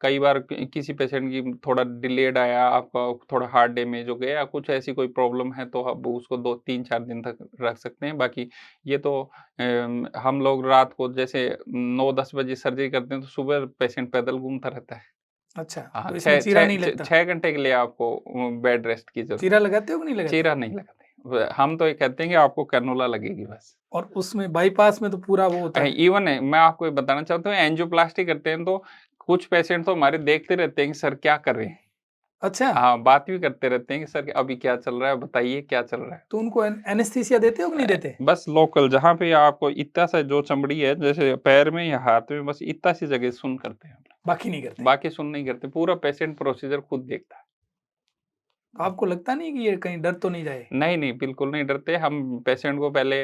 कई बार किसी पेशेंट की थोड़ा डिलेड आया, आपका थोड़ा हार्ट डैमेज हो गया या कुछ ऐसी कोई प्रॉब्लम है तो अब उसको 2-3-4 दिन तक रख सकते हैं। बाकी ये तो हम लोग रात को जैसे 9-10 बजे सर्जरी करते हैं तो सुबह पेशेंट पैदल घूमता रहता है। अच्छा, हाँ, तो इसमें 6 चीरा 6 नहीं छ लगता? 6 घंटे के लिए आपको बेड रेस्ट की ज़रूरत चीरा है। लगाते हो कि नहीं लगाते? चीरा नहीं लगाते। हम तो ये कहते हैं कि आपको कैनुला लगेगी बस। और उसमें बाईपास में तो पूरा वो होता है। इवन है मैं आपको ये बताना चाहता हूँ एंजियोप्लास्टी करते हैं तो कुछ पेशेंट तो हमारे देखते रहते हैं कि सर क्या कर रहे हैं? अच्छा, हाँ, बात भी करते रहते हैं कि सर अभी क्या चल रहा है? बताइए क्या चल रहा है? तो उनको एनेस्थीसिया देते हो कि नहीं देते? बस लोकल जहाँ पे आपको इतना सा जो चमड़ी है जैसे पैर में या हाथ में बस इतना सी जगह सुन्न करते हैं। बाकी नहीं करते? बाकी सुन्न नहीं करते। पूरा पेशेंट प्रोसीजर खुद देखता है। तो आपको लगता नहीं कि ये कहीं डर तो नहीं जाए? नहीं, नहीं, बिल्कुल नहीं डरते। हम पेशेंट को पहले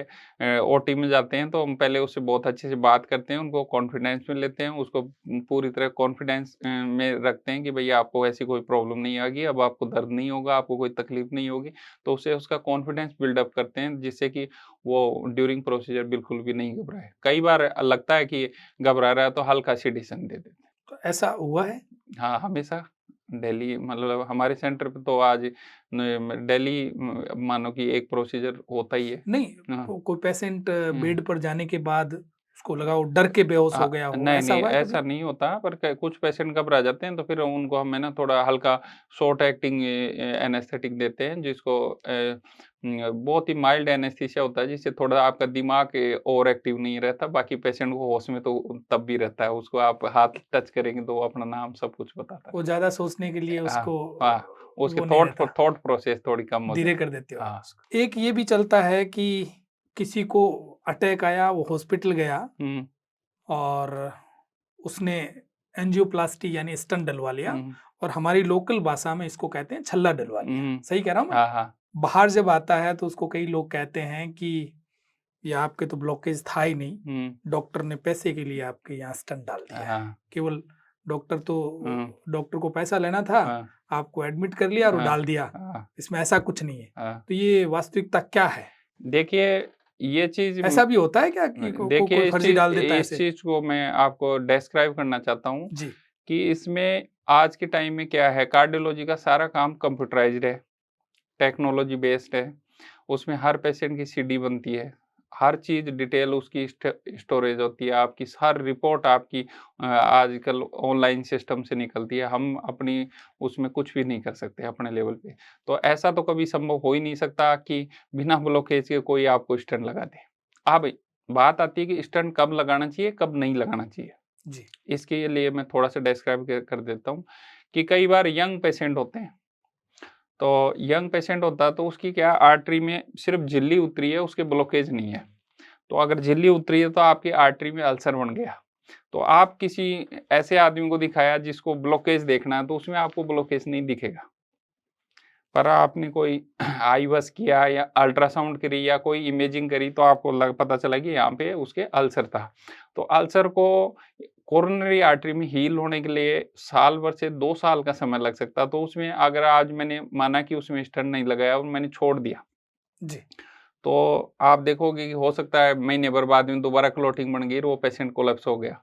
ओटी में जाते हैं, तो हम पहले उससे बहुत अच्छे से बात करते हैं, उनको कॉन्फिडेंस में लेते हैं, उसको पूरी तरह कॉन्फिडेंस में रखते हैं कि भैया आपको ऐसी कोई प्रॉब्लम नहीं आएगी, अब आपको दर्द नहीं होगा, आपको कोई तकलीफ नहीं होगी। तो उससे उसका कॉन्फिडेंस बिल्ड अप करते हैं, जिससे कि वो ड्यूरिंग प्रोसीजर बिल्कुल भी नहीं घबराए। कई बार लगता है कि घबरा रहा है, तो हल्का सेडेशन दे देते हैं। तो ऐसा हुआ है? हाँ, हमेशा डेली मतलब हमारे सेंटर पे तो आज डेली मानो कि एक प्रोसीजर होता ही है। नहीं, हाँ, कोई पेशेंट हुँ, बेड पर जाने के बाद उसको लगा वो डर के बेहोश हो गया हो, नहीं, ऐसा नहीं, हुआ है ऐसा कभी? नहीं होता, पर कुछ पेशेंट घबरा जाते हैं, तो फिर उनको हम है ना थोड़ा हल्का शॉर्ट एक्टिंग एनेस्थेटिक देते हैं, जिसको बहुत ही माइल्ड एनेस्थीसिया होता है, जिससे थोड़ा आपका दिमाग ओवर एक्टिव नहीं रहता। बाकी पेशेंट को होश में तो तब भी रहता है, उसको आप हाथ टच करेंगे तो वो अपना नाम सब कुछ बताता वो ज़्यादा सोचने के लिए है। हाँ, उसको हाँ, उसकी वो नहीं रहता, थॉट प्रोसेस थोड़ी कम हो धीरे जाती कर है। देते हो आप हाँ। उसको। एक ये भी चलता है कि किसी को अटैक आया, वो हॉस्पिटल गया हुँ, और उसने एंजियोप्लास्टी यानी स्टंट डलवा लिया हुँ, और हमारी लोकल भाषा में इसको कहते हैं छल्ला डलवा लिया। हुँ। सही कह रहा हूँ मैं? हाँ, हाँ। बाहर जब आता है तो उसको कई लोग कहते हैं कि ये आपके तो ब्लॉकेज था ही नहीं, हुँ, डॉक्टर ने पैसे के लिए आपके यहाँ स्टंट डाल दिया है। हाँ, केवल हुँ, डॉक्टर को पैसा लेना था, हाँ, आपको एडमिट कर लिया और वो हाँ, डाल दिया। हाँ, इसमें ऐसा कुछ नहीं है। हाँ। तो ये वास्तविकता क्या है? देखिए, ये चीज़ ऐसा भी होता है क्या कि कोई देखिए, फर्जी डाल देता है इस ऐसे? चीज़ को मैं आपको डिस्क्राइब करना चाहता हूँ जी, कि इसमें आज के टाइम में क्या है, कार्डियोलॉजी का सारा काम कंप्यूटराइज़्ड है, टेक्नोलॉजी बेस्ड है। उसमें हर पेशेंट की सीडी बनती है। हर चीज़ डिटेल उसकी स्टोरेज होती है, आपकी हर रिपोर्ट आपकी आजकल ऑनलाइन सिस्टम से निकलती है। हम अपनी उसमें कुछ भी नहीं कर सकते अपने लेवल पे। तो ऐसा तो कभी संभव हो ही नहीं सकता कि बिना ब्लॉकेज के कोई आपको स्टेंट लगा दे। अब बात आती है कि स्टेंट कब लगाना चाहिए, कब नहीं लगाना चाहिए। जी, इसके लिए मैं थोड़ा-सा डिस्क्राइब कर देता हूँ कि कई बार यंग पेशेंट होते हैं, तो यंग पेशेंट होता है तो उसकी क्या आर्टरी में सिर्फ़ झिल्ली उतरी है, उसके ब्लॉकेज नहीं है। तो अगर झिल्ली उतरी है तो आपकी आर्टरी में अल्सर बन गया। तो आप किसी ऐसे आदमी को दिखाया जिसको ब्लॉकेज देखना है, तो उसमें आपको ब्लॉकेज नहीं दिखेगा। पर आपने कोई आईवस किया या अल्ट्रासाउंड करी या कोई इमेजिंग करी तो आपको पता चला कि यहाँ पे उसके अल्सर था। तो अल्सर को कोरोनरी आर्टरी में हील होने के लिए साल भर से 2 साल का समय लग सकता है। तो उसमें अगर आज मैंने माना कि उसमें स्टेंट नहीं लगाया और मैंने छोड़ दिया, जी। तो आप देखोगे कि हो सकता है महीने भर बाद में दोबारा क्लॉटिंग बन गई और वो पेशेंट कोलैप्स हो गया।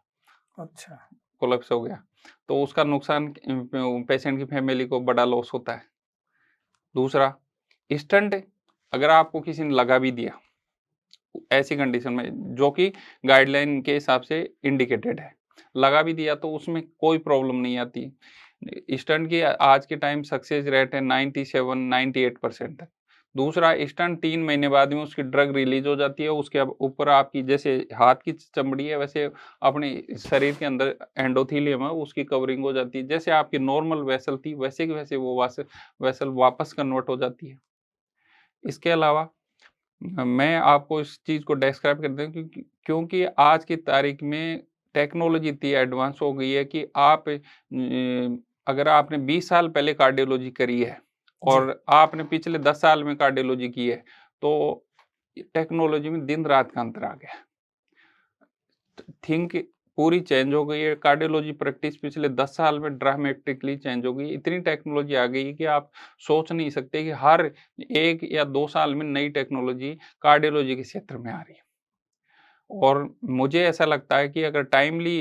अच्छा, कोलैप्स हो गया। तो उसका नुकसान पेशेंट की फैमिली को बड़ा लॉस होता है। दूसरा, स्टंट अगर आपको किसी ने लगा भी दिया, ऐसी कंडीशन में जो कि गाइडलाइन के हिसाब से इंडिकेटेड है, लगा भी दिया तो उसमें कोई प्रॉब्लम नहीं आती। स्टंट की आज के टाइम सक्सेस रेट है 97-98% तक। दूसरा, स्टंट 3 महीने बाद में उसकी ड्रग रिलीज़ हो जाती है, उसके ऊपर आपकी जैसे हाथ की चमड़ी है, वैसे अपने शरीर के अंदर एंडोथेलियम है, उसकी कवरिंग हो जाती है। जैसे आपकी नॉर्मल वेसल थी, वैसे की वैसे वो वेसल वापस कन्वर्ट हो जाती है। इसके अलावा मैं आपको इस चीज़ को डिस्क्राइब कर दूँ क्योंकि आज की तारीख में टेक्नोलॉजी इतनी एडवांस हो गई है कि आप अगर आपने 20 साल पहले कार्डियोलॉजी करी है जी। और आपने पिछले 10 साल में कार्डियोलॉजी की है, तो टेक्नोलॉजी में दिन-रात का अंतर आ गया है। थिंक पूरी चेंज हो गई है, कार्डियोलॉजी प्रैक्टिस पिछले 10 साल में ड्रामेटिकली चेंज हो गई है। इतनी टेक्नोलॉजी आ गई है कि आप सोच नहीं सकते कि हर 1 या 2 साल में नई टेक्नोलॉजी कार्डियोलॉजी के क्षेत्र में आ रही है। और मुझे ऐसा लगता है कि अगर टाइमली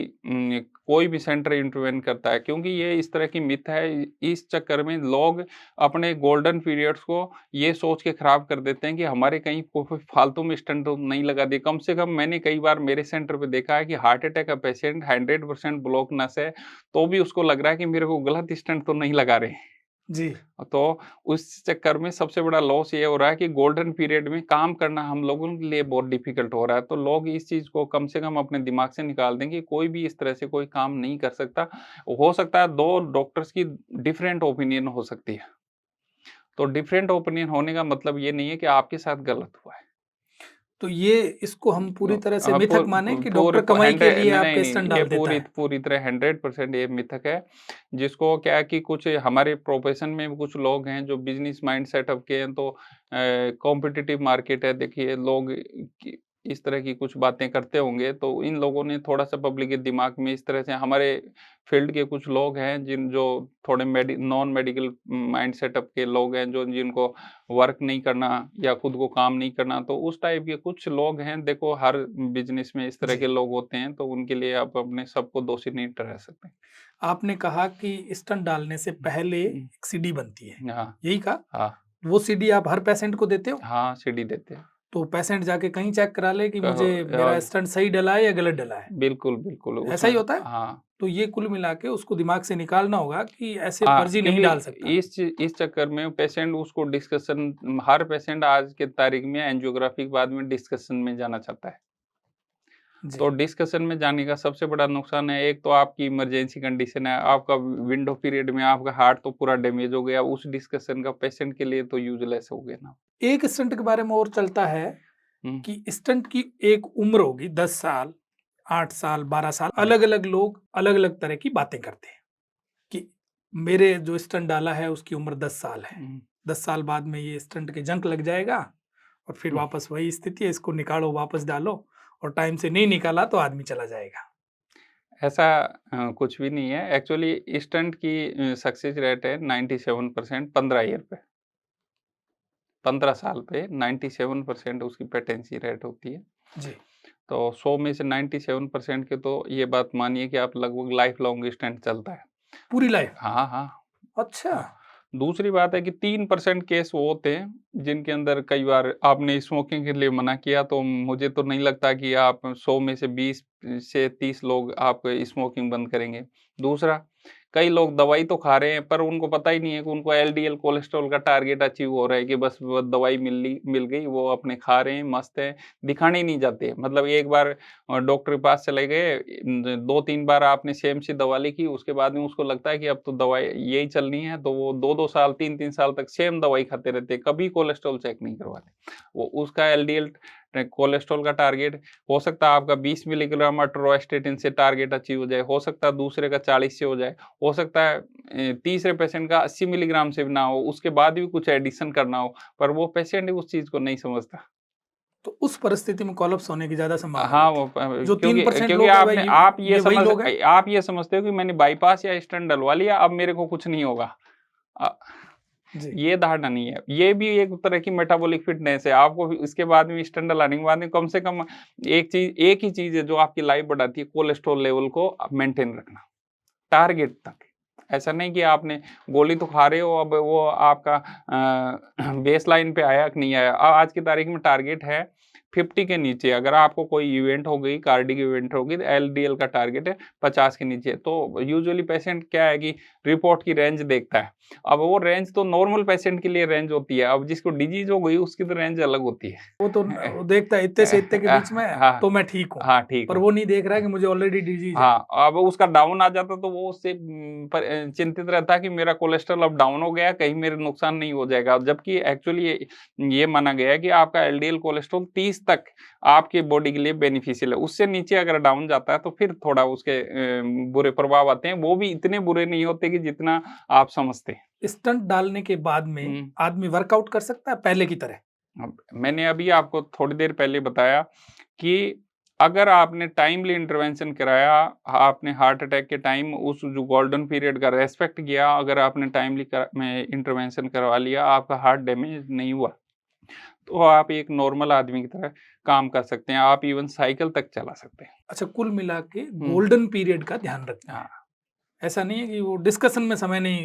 कोई भी सेंटर इंटरवेन करता है, क्योंकि ये इस तरह की मिथ है, इस चक्कर में लोग अपने गोल्डन पीरियड्स को ये सोच के खराब कर देते हैं कि हमारे कहीं कोई फालतू में स्टंट तो नहीं लगा दिए। कम से कम मैंने कई बार मेरे सेंटर पे देखा है कि हार्ट अटैक का पेशेंट 100% ब्लॉक नस है, तो भी उसको लग रहा है कि मेरे को गलत स्टंट तो नहीं लगा रहे हैं। जी। तो उस चक्कर में सबसे बड़ा लॉस ये हो रहा है कि गोल्डन पीरियड में काम करना हम लोगों के लिए बहुत डिफ़िकल्ट हो रहा है। तो लोग इस चीज़ को कम से कम अपने दिमाग से निकाल दें कि कोई भी इस तरह से कोई काम नहीं कर सकता। हो सकता है 2 डॉक्टर्स की डिफरेंट ओपिनियन हो सकती है। तो डिफरेंट ओपिनियन होने का मतलब ये नहीं है कि आपके साथ गलत हुआ है। तो ये इसको हम पूरी तरह से पू मिथक माने पू कि पूरे डॉक्टर कमाई के लिए नहीं, आपके नहीं, स्टंट ये डाल देता है। पूरी तरह 100% ये मिथक है, जिसको क्या है कि कुछ हमारे प्रोफ़ेशन में भी कुछ लोग हैं जो बिज़नेस माइंड सेटअप के हैं, तो कॉम्पिटिटिव मार्केट है, देखिए लोग कि इस तरह की कुछ बातें करते होंगे, तो इन लोगों ने थोड़ा-सा पब्लिक के दिमाग में इस तरह से हमारे फ़ील्ड के कुछ लोग हैं जो थोड़े नॉन मेडिकल माइंड सेटअप के लोग हैं, जिनको वर्क नहीं करना या खुद को काम नहीं करना, तो उस टाइप के कुछ लोग हैं। देखो, हर बिज़नेस में इस तरह जी। के लोग होते हैं, तो उनके लिए आप अपने सबको दोषी नहीं ठहरा सकते। आपने कहा कि स्टंट डालने से पहले हुँ, एक सीडी बनती है, हाँ, यही कहा? हाँ, वो सीडी आप हर पेशेंट को देते हो? हाँ, सीढ़ी देते हैं। तो पेशेंट जाके कहीं चेक करा ले कि कहो मुझे मेरा स्टंट सही डला है या गलत डला है, बिल्कुल, बिल्कुल ऐसा ही उसमें होता है? हाँ। तो ये कुल मिला के उसको दिमाग से निकालना होगा कि ऐसे हाँ, फर्जी नहीं क्योंकि डाल सकता। इस चक्कर में पेशेंट उसको डिस्कशन हर पेशेंट आज के तारीख में एंजियोग्राफी के बाद में डिस्कशन में जाना चाहता है। जी, तो डिस्कशन में जाने का सबसे बड़ा नुकसान है, एक तो आपकी इमरजेंसी कंडीशन है, आपका विंडो पीरियड में आपका हार्ट तो पूरा डैमेज हो गया, उस डिस्कशन का पेशेंट के लिए तो यूज़लेस हो गया ना। एक स्टंट के बारे में और चलता है हुँ, कि स्टंट की एक उम्र होगी 10 साल, 8 साल, 12 साल, हुँ, अलग-अलग लोग अलग-अलग तरह की बातें करते हैं कि मेरे जो स्टंट डाला है उसकी उम्र 10 साल है। हुँ, 10 साल बाद में ये स्टंट के जंक लग जाएगा और फिर हुँ। वापस वही स्थिति है, इसको निकालो, वापस डालो और टाइम से नहीं निकाला तो आदमी चला जाएगा। ऐसा कुछ भी नहीं है, एक्चुअली स्टंट की सक्सेस रेट है 97% 15 ईयर पे। 15 साल पे 97% उसकी पेटेंसी रेट होती है। जी, तो 100 में से 97% के तो ये बात मानिए कि आप लगभग लाइफ लॉन्ग स्टेंट चलता है। पूरी लाइफ? हाँ, हाँ। अच्छा, हाँ, दूसरी बात है कि 3% केस वो होते हैं जिनके अंदर कई बार आपने स्मोकिंग के लिए मना किया तो मुझे तो नहीं लगता कि आप 100 में से 20 से 30 लोग आप स्मोकिंग बंद करेंगे। दूसरा, कई लोग दवाई तो खा रहे हैं पर उनको पता ही नहीं है कि उनको एलडीएल कोलेस्ट्रॉल का टारगेट अचीव हो रहा है कि बस वो दवाई मिल गई, वो अपने खा रहे हैं, मस्त हैं, दिखाने ही नहीं जाते। मतलब एक बार डॉक्टर के पास चले गए, 2-3 बार आपने सेम सी दवा लिखी, उसके बाद में उसको लगता है कि अब तो दवाई यही चलनी है, तो वो 2-2 साल, 3-3 साल तक सेम दवाई खाते रहते हैं, कभी कोलेस्ट्रॉल चेक नहीं करवाते। वो उसका एलडीएल कोलेस्ट्रॉल का टारगेट हो सकता है आपका 20 मिलीग्राम अटरोस्टेटिन से टारगेट अचीव हो जाए, हो सकता है दूसरे का 40 से हो जाए, हो सकता है तीसरे पेशेंट का 80 मिलीग्राम से भी ना हो, उसके बाद भी कुछ एडिशन करना हो, पर वो पेशेंट उस चीज़ को नहीं समझता। तो उस परिस्थिति में कोलैप्स होने की ज़्यादा संभावना हाँ, रहती वो है। प जो क्योंकि 3% क्योंकि लोग हैं भाई आप ये समझते हो कि मैंने बाईपास या स्टेंट डलवा लिया, अब मेरे को कुछ नहीं होगा। अ, जी, ये धारणा नहीं है। ये भी एक तरह की मेटाबॉलिक फिटनेस है। आपको भी इसके बाद में स्टेंट डलाने के बाद में कम से कम एक ही चीज़ है जो आपकी लाइफ बढ़ाती है, कोलेस्ट्रॉल लेवल को मेंटेन रखना, टारगेट तक। ऐसा नहीं कि आपने गोली तो खा रहे हो, अब वो आपका बेसलाइन पे आया कि नहीं आया। आज की तारीख में टारगेट है 50 के नीचे, अगर आपको कोई इवेंट हो गई, कार्डियक इवेंट होगी, तो एलडीएल का टारगेट है 50 के नीचे। तो यूजुअली पेशेंट क्या है कि रिपोर्ट की रेंज देखता है। अब वो रेंज तो नॉर्मल पेशेंट के लिए रेंज होती है, अब जिसको डिजीज़ हो गई उसकी तो रेंज अलग होती है। वो तो वो देखता है इतने से इतने के बीच में हाँ, तो मैं ठीक हूँ, हाँ, ठीक पर हूँ। वो नहीं देख रहा है कि मुझे ऑलरेडी डिजीज़ है। हाँ, अब उसका डाउन आ जाता तो वो उससे चिंतित रहता है कि मेरा कोलेस्ट्रॉल अब डाउन हो गया, कहीं मेरे नुकसान नहीं हो जाएगा। जबकि एक्चुअली ये माना गया है कि आपका एलडीएल कोलेस्ट्रॉल 30 तक आपकी बॉडी के लिए बेनिफिशियल है। उससे नीचे अगर डाउन जाता है तो फिर थोड़ा उसके बुरे प्रभाव आते हैं। वो भी इतने बुरे नहीं होते कि जितना आप समझते हैं। स्टंट डालने के बाद में हुँ। आदमी वर्कआउट कर सकता है पहले की तरह? अब मैंने अभी आपको थोड़ी देर पहले बताया कि अगर आपने टाइमली इंटरवेंशन कराया, आपने हार्ट अटैक के टाइम उस जो गोल्डन पीरियड का रेस्पेक्ट किया, अगर आपने टाइमली में इंटरवेंशन करवा लिया, आपका हार्ट डैमेज नहीं हुआ, तो आप एक नॉर्मल आदमी की तरह काम कर सकते हैं। आप इवन साइकिल तक चला सकते हैं। अच्छा, कुल मिला के हुँ, गोल्डन पीरियड का ध्यान रखते हैं। हाँ। ऐसा नहीं है कि वो डिस्कशन में समय नहीं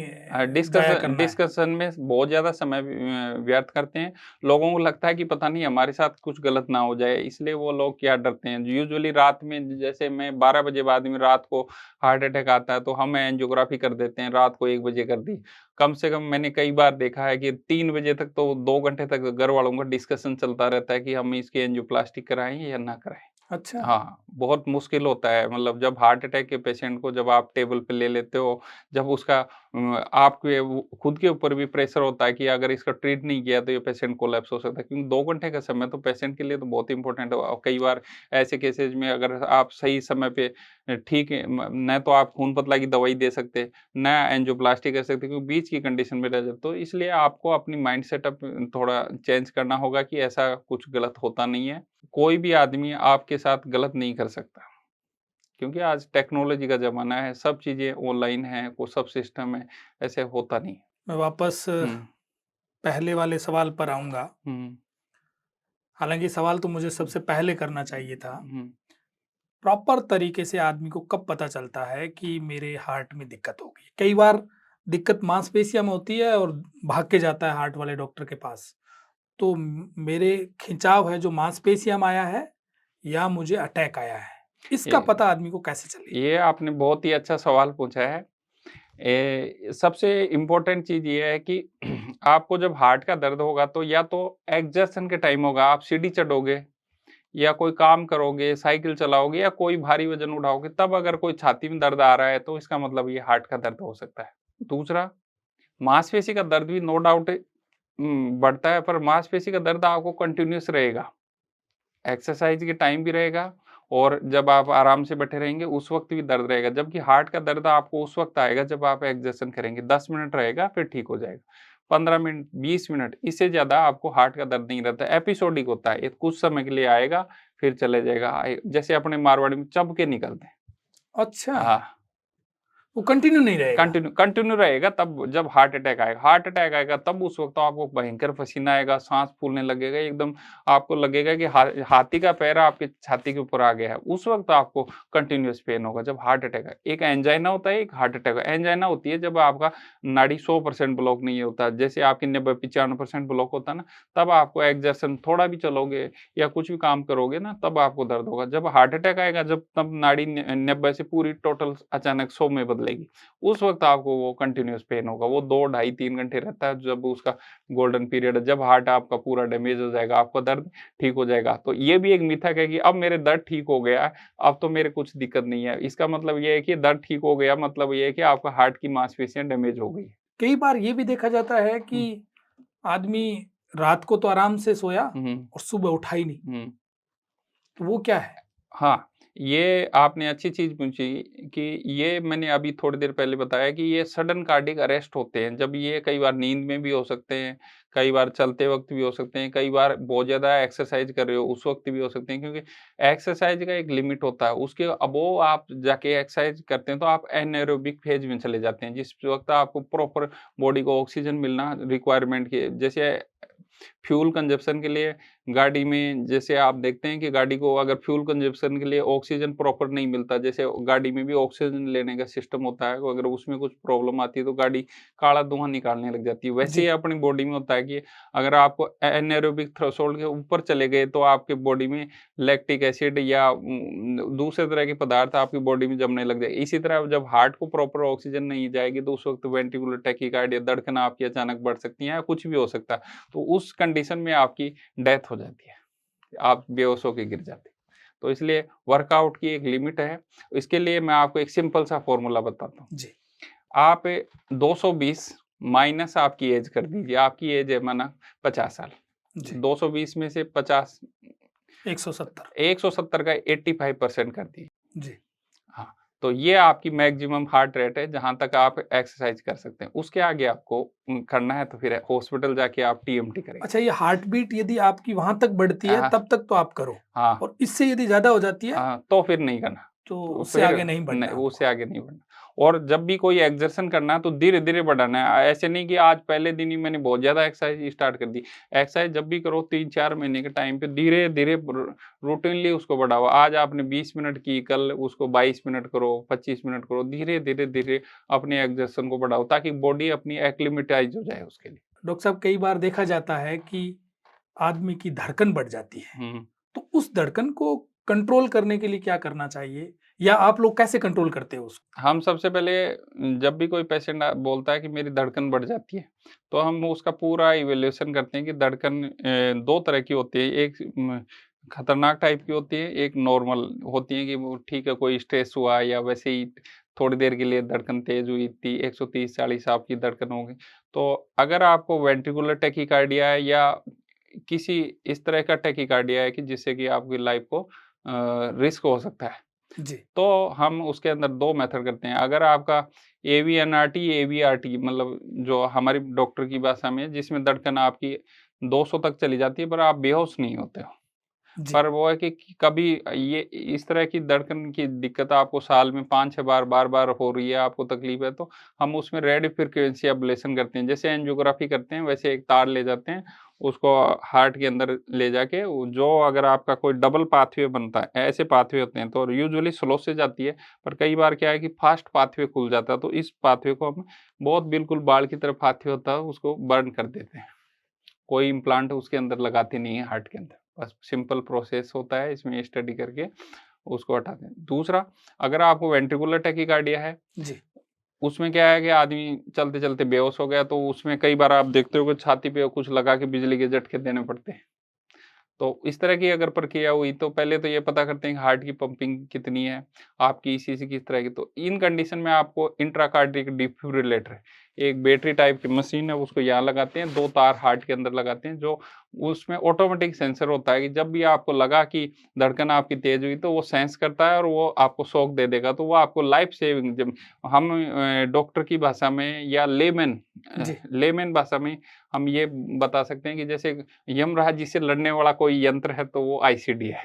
जाया करना है। डिस्कशन में बहुत ज़्यादा समय व्यर्थ करते हैं। लोगों को लगता है कि पता नहीं हमारे साथ कुछ गलत ना हो जाए, इसलिए वो लोग क्या डरते हैं। यूजुअली रात में जैसे मैं 12 बजे बाद में रात को हार्ट अटैक आता है, तो हम एंजियोग्राफी कर देते हैं, रात को 1 बजे कर दी। कम से कम मैंने कई बार देखा है कि 3 बजे तक तो 2 घंटे तक घर वालों का डिस्कशन चलता रहता है कि हम इसकी एंजियोप्लास्टी कराएँ या ना कराएँ। अच्छा, हाँ, बहुत मुश्किल होता है मतलब जब हार्ट अटैक के पेशेंट को जब आप टेबल पे ले लेते हो, जब उसका आपके वो खुद के ऊपर भी प्रेशर होता है कि अगर इसका ट्रीट नहीं किया तो ये पेशेंट कोलैप्स हो सकता है क्योंकि 2 घंटे का समय तो पेशेंट के लिए तो बहुत इम्पोर्टेंट है और कई बार ऐसे केसेज़ में अगर आप सही समय पे ठीक है न तो आप खून पतला की दवाई दे सकते, ना एंजियोप्लास्टी कर सकते क्योंकि बीच की कंडीशन में रह जाते। तो इसलिए आपको अपनी माइंड सेटअप थोड़ा चेंज करना होगा कि ऐसा कुछ गलत होता नहीं है। कोई भी आदमी आपके साथ गलत नहीं कर सकता, क्योंकि आज टेक्नोलॉजी का ज़माना है, सब चीज़ें ऑनलाइन हैं, वो सब सिस्टम है, ऐसे होता नहीं। मैं वापस हुँ, पहले वाले सवाल पर आऊँगा। हुँ, हालाँकि सवाल तो मुझे हुँ, सबसे पहले करना चाहिए था। हुँ, प्रॉपर तरीके से आदमी को कब पता चलता है कि मेरे हार्ट में दिक्कत हो गई? कई बार दिक्कत मांसपेशियों में होती है और भाग के जाता है हार्ट वाले डॉक्टर के पास। तो मेरे खिंचाव है जो मांसपेशियां में आया है या मुझे अटैक आया है, इसका ये पता आदमी को कैसे चले? ये आपने बहुत ही अच्छा सवाल पूछा है। सबसे इम्पोर्टेंट चीज़ ये है कि आपको जब हार्ट का दर्द होगा तो या तो एक्सर्शन के टाइम होगा, आप सीढ़ी चढ़ोगे या कोई काम करोगे, साइकिल चलाओगे या कोई भारी वज़न उठाओगे, तब अगर कोई छाती में दर्द आ रहा है तो इसका मतलब ये हार्ट का दर्द हो सकता है। दूसरा, मांसपेशी का दर्द भी नो डाउट बढ़ता है, पर मांसपेशी का दर्द आपको कंटिन्यूअस रहेगा। एक्सरसाइज़ के टाइम भी रहेगा और जब आप आराम से बैठे रहेंगे उस वक़्त भी दर्द रहेगा। जबकि हार्ट का दर्द आपको उस वक़्त आएगा जब आप एक्सर्शन करेंगे। 10 मिनट रहेगा फिर ठीक हो जाएगा। 15 मिनट, 20 मिनट, इससे ज़्यादा आपको हार्ट का दर्द नहीं रहता है। एपिसोडिक होता है, ये कुछ समय के लिए आएगा फिर चले जाएगा। जैसे अपने मारवाड़ी में चब के निकलते हैं। अच्छा, हाँ। वो कंटिन्यू नहीं रहेगा। कंटिन्यू कंटिन्यू रहेगा तब जब हार्ट अटैक आएगा। हार्ट अटैक आएगा तब उस वक़्त तो आपको भयंकर पसीना आएगा, साँस फूलने लगेगा, एकदम आपको लगेगा कि हाथी का पैर आपकी छाती के ऊपर आ गया है। उस वक़्त आपको कंटिन्यूअस पेन होगा जब हार्ट अटैक है। एक एंजाइना होता है, एक हार्ट अटैक। एंजाइना होती है जब आपका नाड़ी 100% ब्लॉक नहीं होता, जैसे आपकी 90-95% ब्लॉक होता है ना, तब आपको एक्सर्शन थोड़ा भी चलोगे या कुछ भी काम करोगे ना, तब आपको दर्द होगा। जब हार्ट अटैक आएगा जब तब नाड़ी 90 से पूरी टोटल अचानक 100 में बदलेगी। उस वक़्त आपको वो कंटिन्यूअस पेन होगा, वो 2 ढाई 3 घंटे रहता है जब उसका गोल्डन पीरियड है, जब हार्ट आपका पूरा डैमेज हो जाएगा, आपका दर्द ठीक हो जाएगा। तो ये भी एक मिथक है कि अब मेरे दर्द ठीक हो गया है, अब तो मेरे कुछ दिक्कत नहीं है। इसका मतलब ये है कि दर्द ठीक हो गया मतलब ये है कि आपका हार्ट की मांसपेशियाँ डैमेज हो गई है। कई बार ये भी देखा जाता है कि हुँ, आदमी रात को तो आराम से सोया हुँ, और सुबह उठा ही नहीं, हुँ। तो वो क्या है? हाँ, ये आपने अच्छी चीज़ पूछी कि ये मैंने अभी थोड़ी देर पहले बताया कि ये सडन कार्डियक अरेस्ट होते हैं। जब ये कई बार नींद में भी हो सकते हैं, कई बार चलते वक़्त भी हो सकते हैं, कई बार बहुत ज़्यादा एक्सरसाइज़ कर रहे हो उस वक़्त भी हो सकते हैं क्योंकि एक्सरसाइज़ का एक लिमिट होता है। उसके अबोव आप जाके एक्सरसाइज़ करते हैं तो आप एनाएरोबिक फ़ेज़ में चले जाते हैं। जिस वक़्त आपको प्रॉपर बॉडी को ऑक्सीजन मिलना रिक्वायरमेंट के जैसे फ्यूल कंज़प्शन के लिए गाड़ी में जैसे आप देखते हैं कि गाड़ी को अगर फ्यूल कंज़प्शन के लिए ऑक्सीजन प्रॉपर नहीं मिलता, जैसे गाड़ी में भी ऑक्सीजन लेने का सिस्टम होता है, अगर उसमें कुछ प्रॉब्लम आती है तो गाड़ी काला धुआँ निकालने लग जाती है। वैसे ही जी, अपनी बॉडी में होता है कि अगर आप एनाएरोबिक थ्रेशोल्ड के ऊपर चले गए तो आपके बॉडी में लैक्टिक एसिड या दूसरे तरह के पदार्थ आपकी बॉडी में जमने लग जाए। इसी तरह जब हार्ट को प्रॉपर ऑक्सीजन नहीं जाएगी तो उस वक़्त वेंट्रिकुलर टैकीकार्डिया धड़कन आपकी अचानक बढ़ सकती है या कुछ भी हो सकता है। तो उस कंडीशन में आपकी डेथ हो जाती है। आप बेहोश होके गिर जाते हैं। तो इसलिए वर्कआउट की एक लिमिट है। इसके लिए मैं आपको एक सिंपल सा फ़ॉर्मूला बताता हूँ। जी, आप 220 माइनस आपकी एज कर दीजिए। आपकी एज है माना 50 साल। जी, 220 में से 50 170 170 का 85% कर दीजिए। जी। हाँ, तो ये आपकी मैक्सिमम हार्ट रेट है जहाँ तक आप एक्सरसाइज़ कर सकते हैं। उसके आगे आपको करना है तो फिर हॉस्पिटल जाके आप टीएमटी करेंगे। अच्छा, ये हार्ट बीट यदि आपकी वहाँ तक बढ़ती है हाँ, तब तक तो आप करो हाँ। और इससे यदि ज़्यादा हो जाती है हाँ, तो फिर नहीं करना। तो तो उससे फिर आगे नहीं बढ़ना उससे आपको। आगे नहीं बढ़ना और जब भी कोई एक्सर्शन करना है तो धीरे-धीरे बढ़ाना है। ऐसे नहीं कि आज पहले दिन ही मैंने बहुत ज़्यादा एक्सरसाइज़ स्टार्ट कर दी। एक्सरसाइज़ जब भी करो 3-4 महीने के टाइम पे धीरे-धीरे रूटीनली उसको बढ़ाओ। आज आपने 20 मिनट की, कल उसको 22 मिनट करो, 25 मिनट करो। धीरे-धीरे, धीरे अपने एक्सर्शन को बढ़ाओ ताकि बॉडी अपनी एक्लिमेटाइज़ हो जाए उसके लिए। डॉक्टर साहब, कई बार देखा जाता है कि आदमी की धड़कन बढ़ जाती है, हुँ। तो उस धड़कन को कंट्रोल करने के लिए क्या करना चाहिए? या आप लोग कैसे कंट्रोल करते हो उसको? हम सबसे पहले जब भी कोई पेशेंट बोलता है कि मेरी धड़कन बढ़ जाती है, तो हम उसका पूरा इवैल्यूएशन करते हैं कि धड़कन 2 तरह की होती है। एक खतरनाक टाइप की होती है, एक नॉर्मल होती है कि वो ठीक है कोई स्ट्रेस हुआ या वैसे ही थोड़ी देर के लिए धड़कन तेज़ हुई थी, 130-40 आपकी धड़कन हो गई। तो अगर आपको वेंट्रिकुलर टैकीकार्डिया है या किसी इस तरह का टैकीकार्डिया है कि जिससे कि आपकी लाइफ को रिस्क हो सकता है। जी, तो हम उसके अंदर 2 मेथड करते हैं। अगर आपका एवीएनआरटी, एवीआरटी मतलब जो हमारी डॉक्टर की भाषा में जिसमें धड़कन आपकी 200 तक चली जाती है पर आप बेहोश नहीं होते हो। जी, पर वो है कि कभी ये इस तरह की धड़कन की दिक्कत आपको साल में 5-6 बार, बार-बार हो रही है, आपको तकलीफ है, तो हम उसमें रेडियो फ्रीक्वेंसी एब्लेशन करते हैं। जैसे एंजियोग्राफी करते हैं, वैसे एक तार ले जाते हैं, उसको हार्ट के अंदर ले जाके वो जो अगर आपका कोई डबल पाथवे बनता है, ऐसे पाथवे होते हैं, तो यूजुअली स्लो से जाती है, पर कई बार क्या है कि फास्ट पाथवे खुल जाता है, तो इस पाथवे को हम बहुत बिल्कुल बाढ़ की तरह पाथवे होता है, उसको बर्न कर देते हैं। कोई इम्प्लांट उसके अंदर लगाते नहीं है हार्ट के अंदर, बस सिंपल प्रोसेस होता है, इसमें स्टडी करके उसको हटाते हैं। दूसरा, अगर आपको वेंट्रिकुलर टैकीकार्डिया है, जी। उसमें क्या है कि आदमी चलते-चलते बेहोश हो गया, तो उसमें कई बार आप देखते हो कि छाती पे कुछ लगा के बिजली के झटके देने पड़ते हैं। तो इस तरह की अगर प्रक्रिया हुई तो पहले तो ये पता करते हैं कि हार्ट की पंपिंग कितनी है, आपकी ईसीजी किस तरह की। तो इन कंडीशन में आपको इंट्राकार्डिक डिफिब्रिलेटर, एक बैटरी टाइप की मशीन है, उसको यहाँ लगाते हैं, 2 तार हार्ट के अंदर लगाते हैं, जो उसमें ऑटोमेटिक सेंसर होता है कि जब भी आपको लगा कि धड़कन आपकी तेज हुई तो वो सेंस करता है और वो आपको शॉक दे देगा। तो वो आपको लाइफ सेविंग, जब हम डॉक्टर की भाषा में या जी। लेमैन भाषा में हम ये बता सकते हैं कि जैसे यमराज जी से लड़ने वाला कोई यंत्र है तो वो आईसीडी है।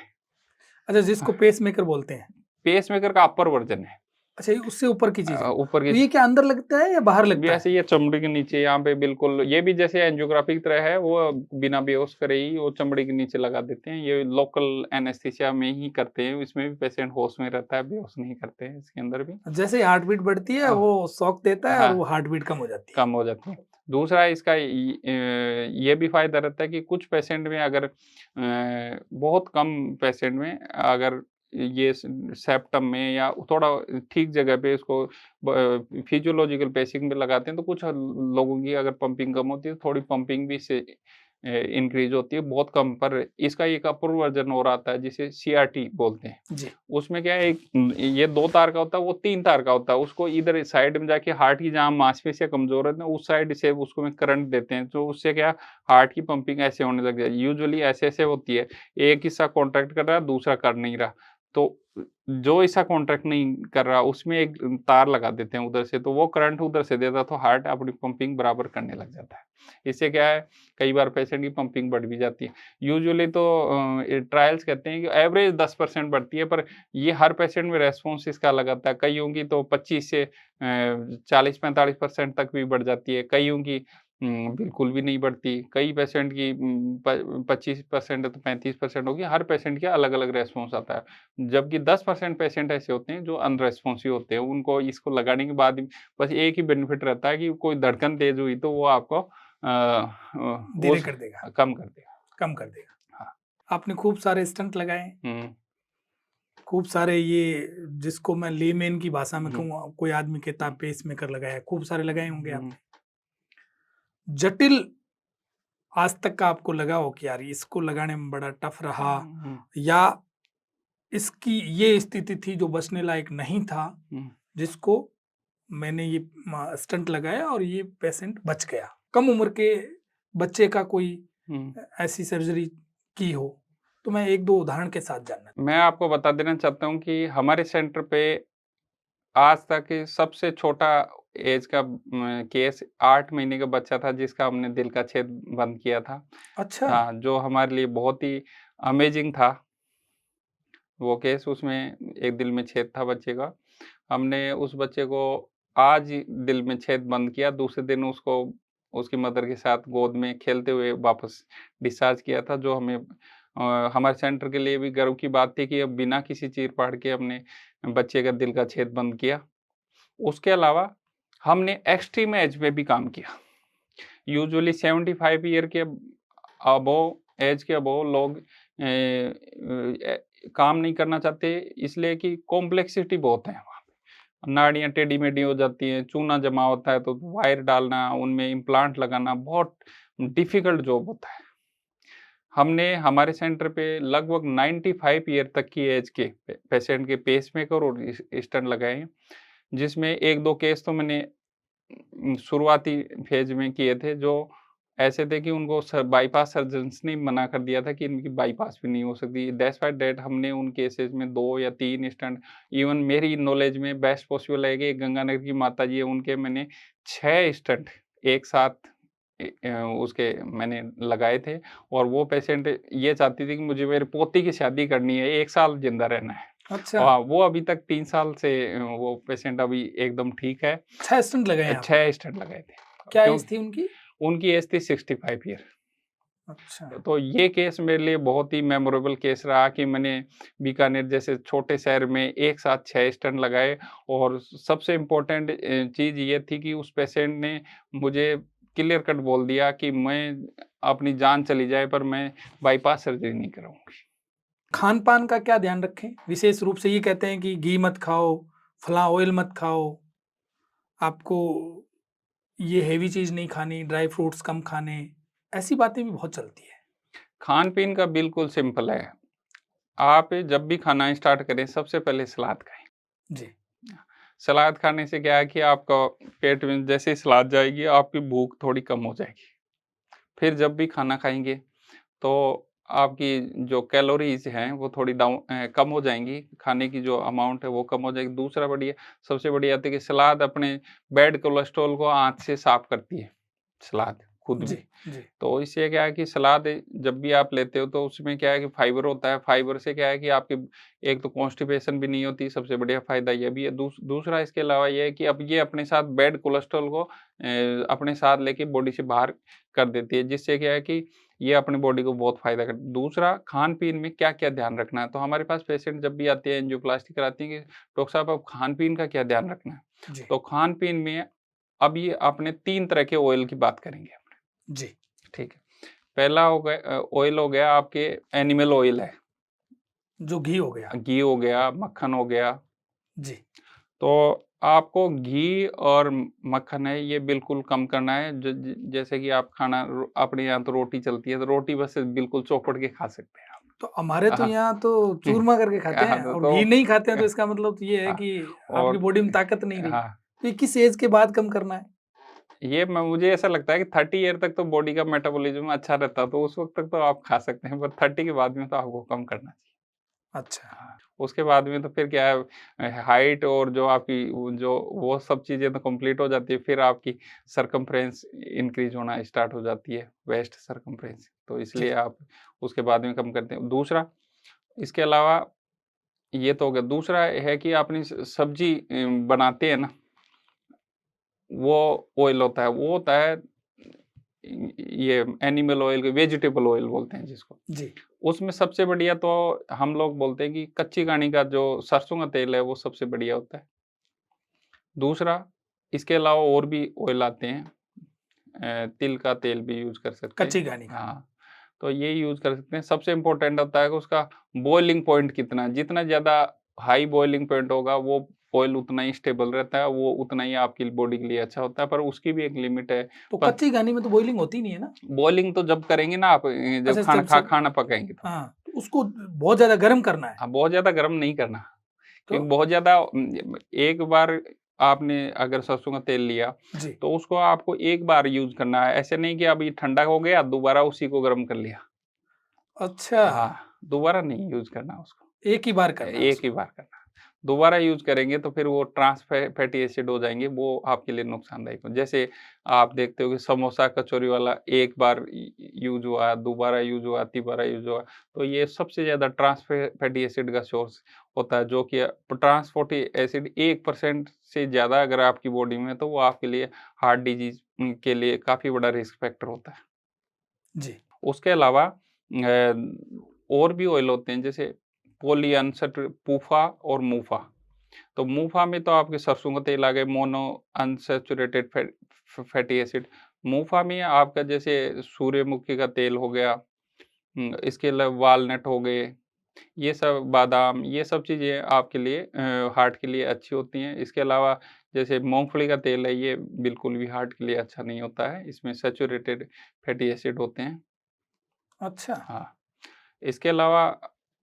अच्छा, जिसको पेसमेकर बोलते हैं। पेसमेकर का अपर वर्जन है। अच्छा, ये उससे ऊपर की चीज़ है। ऊपर तो की ये क्या अंदर लगता है या बाहर लगता है? वैसे ये चमड़ी के नीचे यहाँ पे बिल्कुल, ये भी जैसे एंजियोग्राफी की तरह है, वो बिना बेहोश करे ही वो चमड़ी के नीचे लगा देते हैं। ये लोकल एनेस्थीसिया में ही करते हैं, इसमें भी पेशेंट होश में रहता है, बेहोश नहीं करते हैं इसके अंदर भी। जैसे ही हार्ट बीट बढ़ती है, अ, वो शॉक देता है और हाँ, वो हार्ट बीट कम हो जाती है। कम हो जाती है। दूसरा इसका ये भी फ़ायदा रहता है कि कुछ पेशेंट में अगर बहुत कम पेशेंट में अगर ये सेप्टम में या थोड़ा ठीक जगह पे इसको फिजियोलॉजिकल पेसिंग में लगाते हैं, तो कुछ लोगों की अगर पंपिंग कम होती है, थोड़ी पंपिंग भी से इंक्रीज होती है, बहुत कम। पर इसका एक अपर वर्जन और आता है जिसे सीआरटी बोलते हैं। जी। उसमें क्या है, ये 2 तार का होता है, वो 3 तार का होता है। उसको इधर साइड में जाके हार्ट की जहाँ मांसपेशियाँ कमज़ोर रहती हैं, उस साइड से उसको में करंट देते हैं, तो उससे क्या हार्ट की पंपिंग ऐसे होने लग जाती है। यूजुअली ऐसे-ऐसे होती है, एक हिस्सा कॉन्ट्रैक्ट कर रहा है, दूसरा कर नहीं रहा। तो जो हिस्सा कॉन्ट्रैक्ट नहीं कर रहा, उसमें एक तार लगा देते हैं उधर से, तो वो करंट उधर से देता है, तो हार्ट अपनी पंपिंग बराबर करने लग जाता है। इससे क्या है, कई बार पेशेंट की पंपिंग बढ़ भी जाती है। यूजुअली तो ये ट्रायल्स कहते हैं कि एवरेज 10% बढ़ती है, पर ये हर पेशेंट में रेस्पॉन्स इसका अलग आता है। कईयों की तो 25 से 40-45% तक भी बढ़ जाती है, कईयों की बिल्कुल भी नहीं बढ़ती। कई पेशेंट की 25% है तो 35% होगी, हर पेशेंट का अलग-अलग रेस्पॉन्स आता है। जबकि 10% पेशेंट ऐसे होते हैं जो अनरेस्पॉन्सिव होते हैं, उनको इसको लगाने के बाद बस एक ही बेनिफिट रहता है कि कोई धड़कन तेज़ हुई तो वो आपको धीरे कर देगा, कम कर देगा। कम कर देगा। हाँ। आपने खूब सारे स्टंट लगाए, हुँ, खूब सारे ये जिसको मैं लेमैन की भाषा में हुँ, कहूँ, कोई आदमी कहता है पेसमेकर लगाया, खूब सारे लगाए होंगे हुँ, आपने। जटिल आज तक का आपको लगा हो कि यार इसको लगाने में बड़ा टफ रहा, हुँ, या इसकी ये स्थिति थी जो बचने लायक नहीं था, हुँ, जिसको मैंने ये स्टंट लगाया और ये पेशेंट बच गया? कम उम्र के बच्चे का कोई हुँ। ऐसी सर्जरी की हो, तो मैं 1-2 उदाहरण के साथ जानना। मैं आपको बता देना चाहता हूँ कि हमारे सेंटर पे आज तक सबसे छोटा एज का केस 8 महीने का बच्चा था जिसका हमने दिल का छेद बंद किया था। अच्छा। हाँ, जो हमारे लिए बहुत ही अमेज़िंग था वो केस। उसमें एक दिल में छेद था बच्चे का। हमने उस बच्चे को आज ही दिल में छेद बंद किया, दूसरे दिन उसको उसकी मदर के साथ गोद में खेलते हुए वापस डिस्चार्ज किया था, जो हमें हमारे सेंटर के लिए भी गर्व की बात थी कि अब बिना किसी चीर-फाड़ के हमने बच्चे का दिल का छेद बंद किया। उसके अलावा हमने एक्सट्रीम एज पे भी काम किया। यूजुअली 75 ईयर के अबोव एज के अबोव लोग काम नहीं करना चाहते, इसलिए कि कॉम्प्लेक्सिटी बहुत है वहाँ पे। नाड़ियाँ टेढ़ी-मेढ़ी हो जाती हैं, चूना जमा होता है तो वायर डालना, उनमें इम्प्लांट लगाना बहुत डिफ़िकल्ट जॉब होता है। हमने हमारे सेंटर पे लगभग 95 ईयर तक की एज के पेशेंट के पेसमेकर और स्टंट लगाए हैं, जिसमें 1-2 केस तो मैंने शुरुआती फ़ेज़ में किए थे, जो ऐसे थे कि उनको बाईपास सर्जन्स ने मना कर दिया था कि इनकी बाईपास भी नहीं हो सकती। डिस्पाइट दैट हमने उन केसेज़ में 2 या 3 स्टंट, इवन मेरी नॉलेज में बेस्ट पॉसिबल है कि एक गंगानगर की माताजी है, उनके मैंने 6 स्टंट एक साथ उसके मैंने लगाए थे, और वो पेशेंट ये चाहती थी कि मुझे मेरी पोती की शादी करनी है, 1 साल ज़िंदा रहना है। अच्छा, वो अभी तक 3 साल से वो पेशेंट अभी एकदम ठीक है। 6 स्टंट लगाए आपने। 6 स्टंट लगाए थे। क्या क्यों? एज थी उनकी? उनकी एज थी 65 ईयर। अच्छा। तो ये केस मेरे लिए बहुत ही मेमोरेबल केस रहा कि मैंने बीकानेर जैसे छोटे शहर में एक साथ 6 स्टंट लगाए, और सबसे इम्पोर्टेंट चीज़ ये थी कि उस पेशेंट ने मुझे क्लियर कट बोल दिया कि मैं अपनी जान चली जाए पर मैं बाईपास सर्जरी नहीं कराऊंगी। खान पान का क्या ध्यान रखें? विशेष रूप से ये कहते हैं कि घी मत खाओ, फलां ऑयल मत खाओ, आपको ये हेवी चीज नहीं खानी, ड्राई फ्रूट्स कम खाने, ऐसी बातें भी बहुत चलती है। खान पीन का बिल्कुल सिंपल है। आप जब भी खाना स्टार्ट करें सबसे पहले सलाद खाएं। जी। सलाद खाने से क्या है कि आपका पेट में जैसे ही सलाद जाएगी आपकी भूख थोड़ी कम हो जाएगी। फिर जब भी खाना खाएंगे तो आपकी जो कैलोरीज हैं वो थोड़ी कम हो जाएंगी, खाने की जो अमाउंट है वो कम हो जाएगी। दूसरा बढ़िया, सबसे बढ़िया बात है कि सलाद अपने बैड कोलेस्ट्रॉल को आँत से साफ करती है, सलाद खुद जी, भी। जी। तो इससे क्या है कि सलाद जब भी आप लेते हो तो उसमें क्या है कि फाइबर होता है। फाइबर से क्या है कि आपकी एक तो कॉन्स्टिपेशन भी नहीं होती, सबसे बढ़िया फ़ायदा ये भी है। दूसरा इसके अलावा ये है कि अब ये अपने साथ बैड कोलेस्ट्रॉल को अपने साथ लेके बॉडी से बाहर कर देती है, जिससे क्या है कि ये अपनी बॉडी को बहुत फ़ायदा कर। दूसरा, खान-पीन में क्या-क्या ध्यान रखना है? तो हमारे पास पेशेंट जब भी आते हैं एंजियोप्लास्टी कराती हैं कि डॉक्टर साहब अब खान-पीन का क्या ध्यान रखना है? जी, तो खान-पीन में अब ये आपने 3 तरह के ऑयल की बात करेंगे, जी, ठीक है? पहला ऑयल हो गया आपके एनिमल ऑयल है, जो घी हो गया। घी हो गया, मक्खन हो गया। जी, तो आपको घी और मक्खन है ये बिल्कुल कम करना है। जैसे कि आप खाना अपने यहाँ तो रोटी चलती है, तो रोटी बस बिल्कुल चौपड़ के खा सकते हैं आप। तो हमारे तो हाँ, यहाँ तो चूरमा करके खाते हैं और तो घी नहीं खाते हैं, तो इसका मतलब तो ये है हाँ, कि आपकी और बॉडी में ताकत नहीं रही। हाँ, तो ये किस एज के बाद कम करना है? ये मुझे ऐसा लगता है कि 30 ईयर तक तो बॉडी का मेटाबॉलिज्म अच्छा रहता है, तो उस वक़्त तक तो आप खा सकते हैं, पर 30 के बाद में तो आपको कम करना चाहिए। अच्छा, हाँ, उसके बाद में तो फिर क्या है, हाइट और जो आपकी वो सब चीज़ें तो कंप्लीट हो जाती है, फिर आपकी सर्कम्फ्रेंस इंक्रीज़ होना स्टार्ट हो जाती है, वेस्ट सर्कम्फ्रेंस। तो जी, इसलिए आप उसके बाद में कम करते हैं। दूसरा, इसके अलावा ये तो हो गया। दूसरा है कि अपनी सब्ज़ी बनाते हैं ना, वो ऑयल होता है, वो होता है ये एनिमल ऑयल, वेजिटेबल ऑयल बोलते हैं जिसको। जी, उसमें सबसे बढ़िया तो हम लोग बोलते हैं कि कच्ची घानी का जो सरसों का तेल है वो सबसे बढ़िया होता है। दूसरा, इसके अलावा और भी ऑयल आते हैं, तिल का तेल भी यूज़ कर सकते हैं। कच्ची घानी का। हाँ, तो ये यूज़ कर सकते हैं। सबसे इम्पोर्टेंट होता है कि उसका बॉइलिंग पॉइंट कितना है, जितना ज़्यादा हाई बॉइलिंग पॉइंट होगा वो ऑयल उतना ही स्टेबल रहता है, वो उतना ही आपकी बॉडी के लिए अच्छा होता है, पर उसकी भी एक लिमिट है। तो पर कच्ची घानी में तो बॉइलिंग होती नहीं है ना? बॉइलिंग तो जब करेंगे ना आप, जब अच्छा, जब सब खाना पकाएँगे तो। हाँ, तो उसको बहुत ज़्यादा गर्म करना है। हाँ, बहुत ज़्यादा गरम नहीं करना, तो क्योंकि बहुत ज़्यादा एक बार आपने अगर सरसों का तेल लिया, जी, तो उसको आपको एक बार यूज़ करना है। ऐसे नहीं कि अब ये ठंडा हो गया, दोबारा उसी को गरम कर लिया। अच्छा, हाँ, दोबारा नहीं यूज़ करना उसको। एक ही बार करना है एक ही उसको। बार करना। दोबारा यूज़ करेंगे तो फिर वो फैटी एसिड हो जाएँगे, वो आपके लिए नुकसानदायक हो। जैसे आप देखते हो कि समोसा, कचौरी वाला एक बार यूज़ हुआ, दोबारा यूज़ हुआ, तिबारा यूज़ हुआ, तो ये सबसे ज़्यादा फैटी एसिड का सोर्स होता है, जो कि फैटी एसिड 1% से ज़्यादा अगर आपकी बॉडी में है, तो वो आपके लिए हार्ट डिजीज़ के लिए काफ़ी बड़ा रिस्क फैक्टर होता है। जी, उसके अलावा और भी ऑयल होते हैं, जैसे पूफ़ा और मूफ़ा। तो मूफ़ा में तो आपके सरसों का तेल आ गए, मोनो अनसैचुरेटेड फैटी एसिड। मूफ़ा में आपका जैसे सूर्यमुखी का तेल हो गया, इसके अलावा वालनट हो गए, ये सब बादाम, ये सब चीज़ें आपके लिए हार्ट के लिए अच्छी होती हैं। इसके अलावा जैसे मूँगफली का तेल है, ये बिल्कुल भी हार्ट के लिए अच्छा नहीं होता है, इसमें सैचुरेटेड फैटी एसिड होते हैं। अच्छा, हाँ। इसके अलावा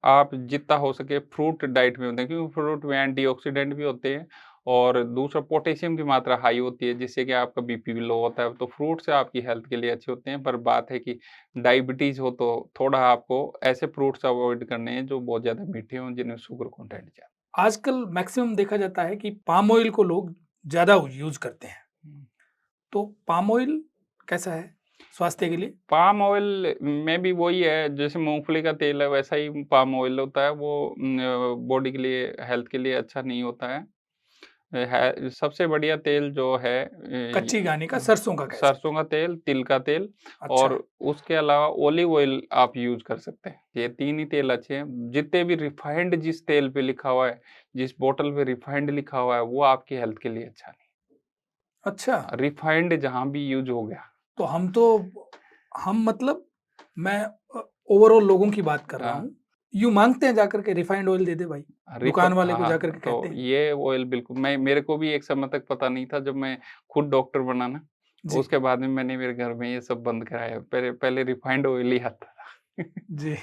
आप जितना हो सके फ्रूट डाइट में होते हैं, क्योंकि फ्रूट में एंटीऑक्सीडेंट भी होते हैं और दूसरा पोटेशियम की मात्रा हाई होती है, जिससे कि आपका बीपी भी लो होता है। तो फ्रूट से आपकी हेल्थ के लिए अच्छे होते हैं, पर बात है कि डायबिटीज़ हो तो थोड़ा आपको ऐसे फ्रूट्स अवॉइड करने हैं जो बहुत ज़्यादा मीठे हों, जिनमें शुगर कंटेंट ज़्यादा। आजकल मैक्सिमम देखा जाता है कि पाम ऑयल को लोग ज़्यादा यूज़ करते हैं। हुँ। तो पाम ऑयल कैसा है स्वास्थ्य के लिए? पाम ऑयल में भी वही है, जैसे मूँगफली का तेल है वैसा ही पाम ऑयल होता है, वो बॉडी के लिए, हेल्थ के लिए अच्छा नहीं होता है। सबसे बढ़िया तेल जो है कच्ची घानी का सरसों का कह सकते सरसों हैं। का तेल, तिल का तेल अच्छा, और उसके अलावा ऑलिव ऑयल आप यूज़ कर सकते हैं। ये 3 ही तेल अच्छे हैं। जितने भी रिफाइंड जिस तेल पे लिखा हुआ है, जिस बॉटल पे रिफाइंड लिखा हुआ है, वो आपकी हेल्थ के लिए अच्छा नहीं। अच्छा, रिफाइंड जहाँ भी यूज़ हो गया, तो हम मतलब मैं ओवरऑल लोगों की बात कर रहा हाँ। हूँ। यूँ माँगते हैं जाकर के रिफाइंड ऑयल दे दे भाई, दुकान वाले को जाकर के तो कहते हैं। ये ऑयल बिल्कुल मेरे को भी एक समय तक पता नहीं था, जब मैं खुद डॉक्टर बना ना, जी, उसके बाद में मैंने मेरे घर में ये सब बंद कराया। पहले पहले रिफाइंड ऑयल ही आता था। जी।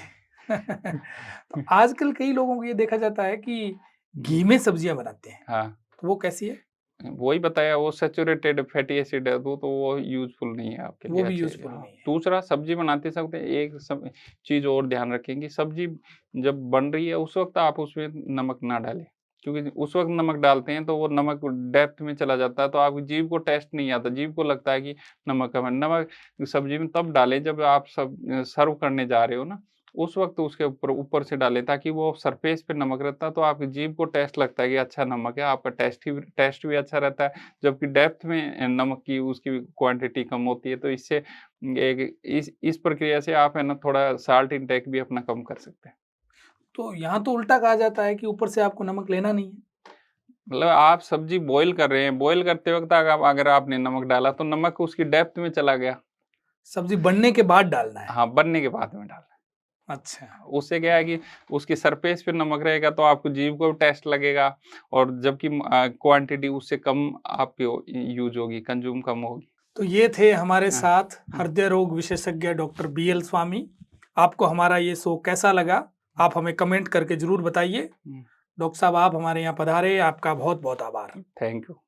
तो आजकल कई लोगों को ये देखा जाता है कि घी में सब्जियाँ बनाते हैं, हाँ, तो वो कैसी है? वही बताया, वो सैचुरेटेड फैटी एसिड है, वो यूज़फुल नहीं है आपके वो लिए, भी अच्छे यूज़फुल हाँ। नहीं है। दूसरा, सब्ज़ी बनाते समय एक सब चीज़ और ध्यान रखें कि सब्ज़ी जब बन रही है उस वक़्त आप उसमें नमक ना डालें। क्योंकि उस वक़्त नमक डालते हैं तो वो नमक डेप्थ में चला जाता है, तो आपकी जीभ को टेस्ट नहीं आता, जीभ को लगता है कि नमक कम है। नमक सब्ज़ी में तब डालें जब आप सर्व करने जा रहे हो ना, उस वक़्त उसके ऊपर ऊपर से डालें, ताकि वो सरफेस पे नमक रहता है तो आपकी जीभ को टेस्ट लगता है कि अच्छा नमक है, आपका टेस्ट भी अच्छा रहता है। जबकि डेप्थ में नमक की उसकी क्वांटिटी कम होती है, तो इससे एक इस प्रक्रिया से आप है ना थोड़ा साल्ट इंटेक भी अपना कम कर सकते हैं। तो यहाँ तो उल्टा कहा जाता है कि ऊपर से आपको नमक लेना नहीं है। मतलब आप सब्ज़ी बॉयल कर रहे हैं, बॉयल करते वक़्त अगर आपने नमक डाला तो नमक उसकी डेप्थ में चला गया। सब्ज़ी बनने के बाद डालना है। हाँ, बनने के बाद में डालना है। अच्छा, उससे क्या है कि उसकी सरफेस पे नमक रहेगा तो आपको जीभ को भी टेस्ट लगेगा, और जबकि क्वांटिटी उससे कम आपकी यूज़ होगी, कंज़्यूम कम होगी। तो ये थे हमारे हाँ, साथ हाँ। हृदय रोग विशेषज्ञ डॉक्टर बीएल स्वामी। आपको हमारा ये शो कैसा लगा? आप हमें कमेंट करके ज़रूर बताइए। हुँ, डॉक्टर साहब आप हमारे यहाँ पधारे, आपका बहुत-बहुत आभार। Thank you.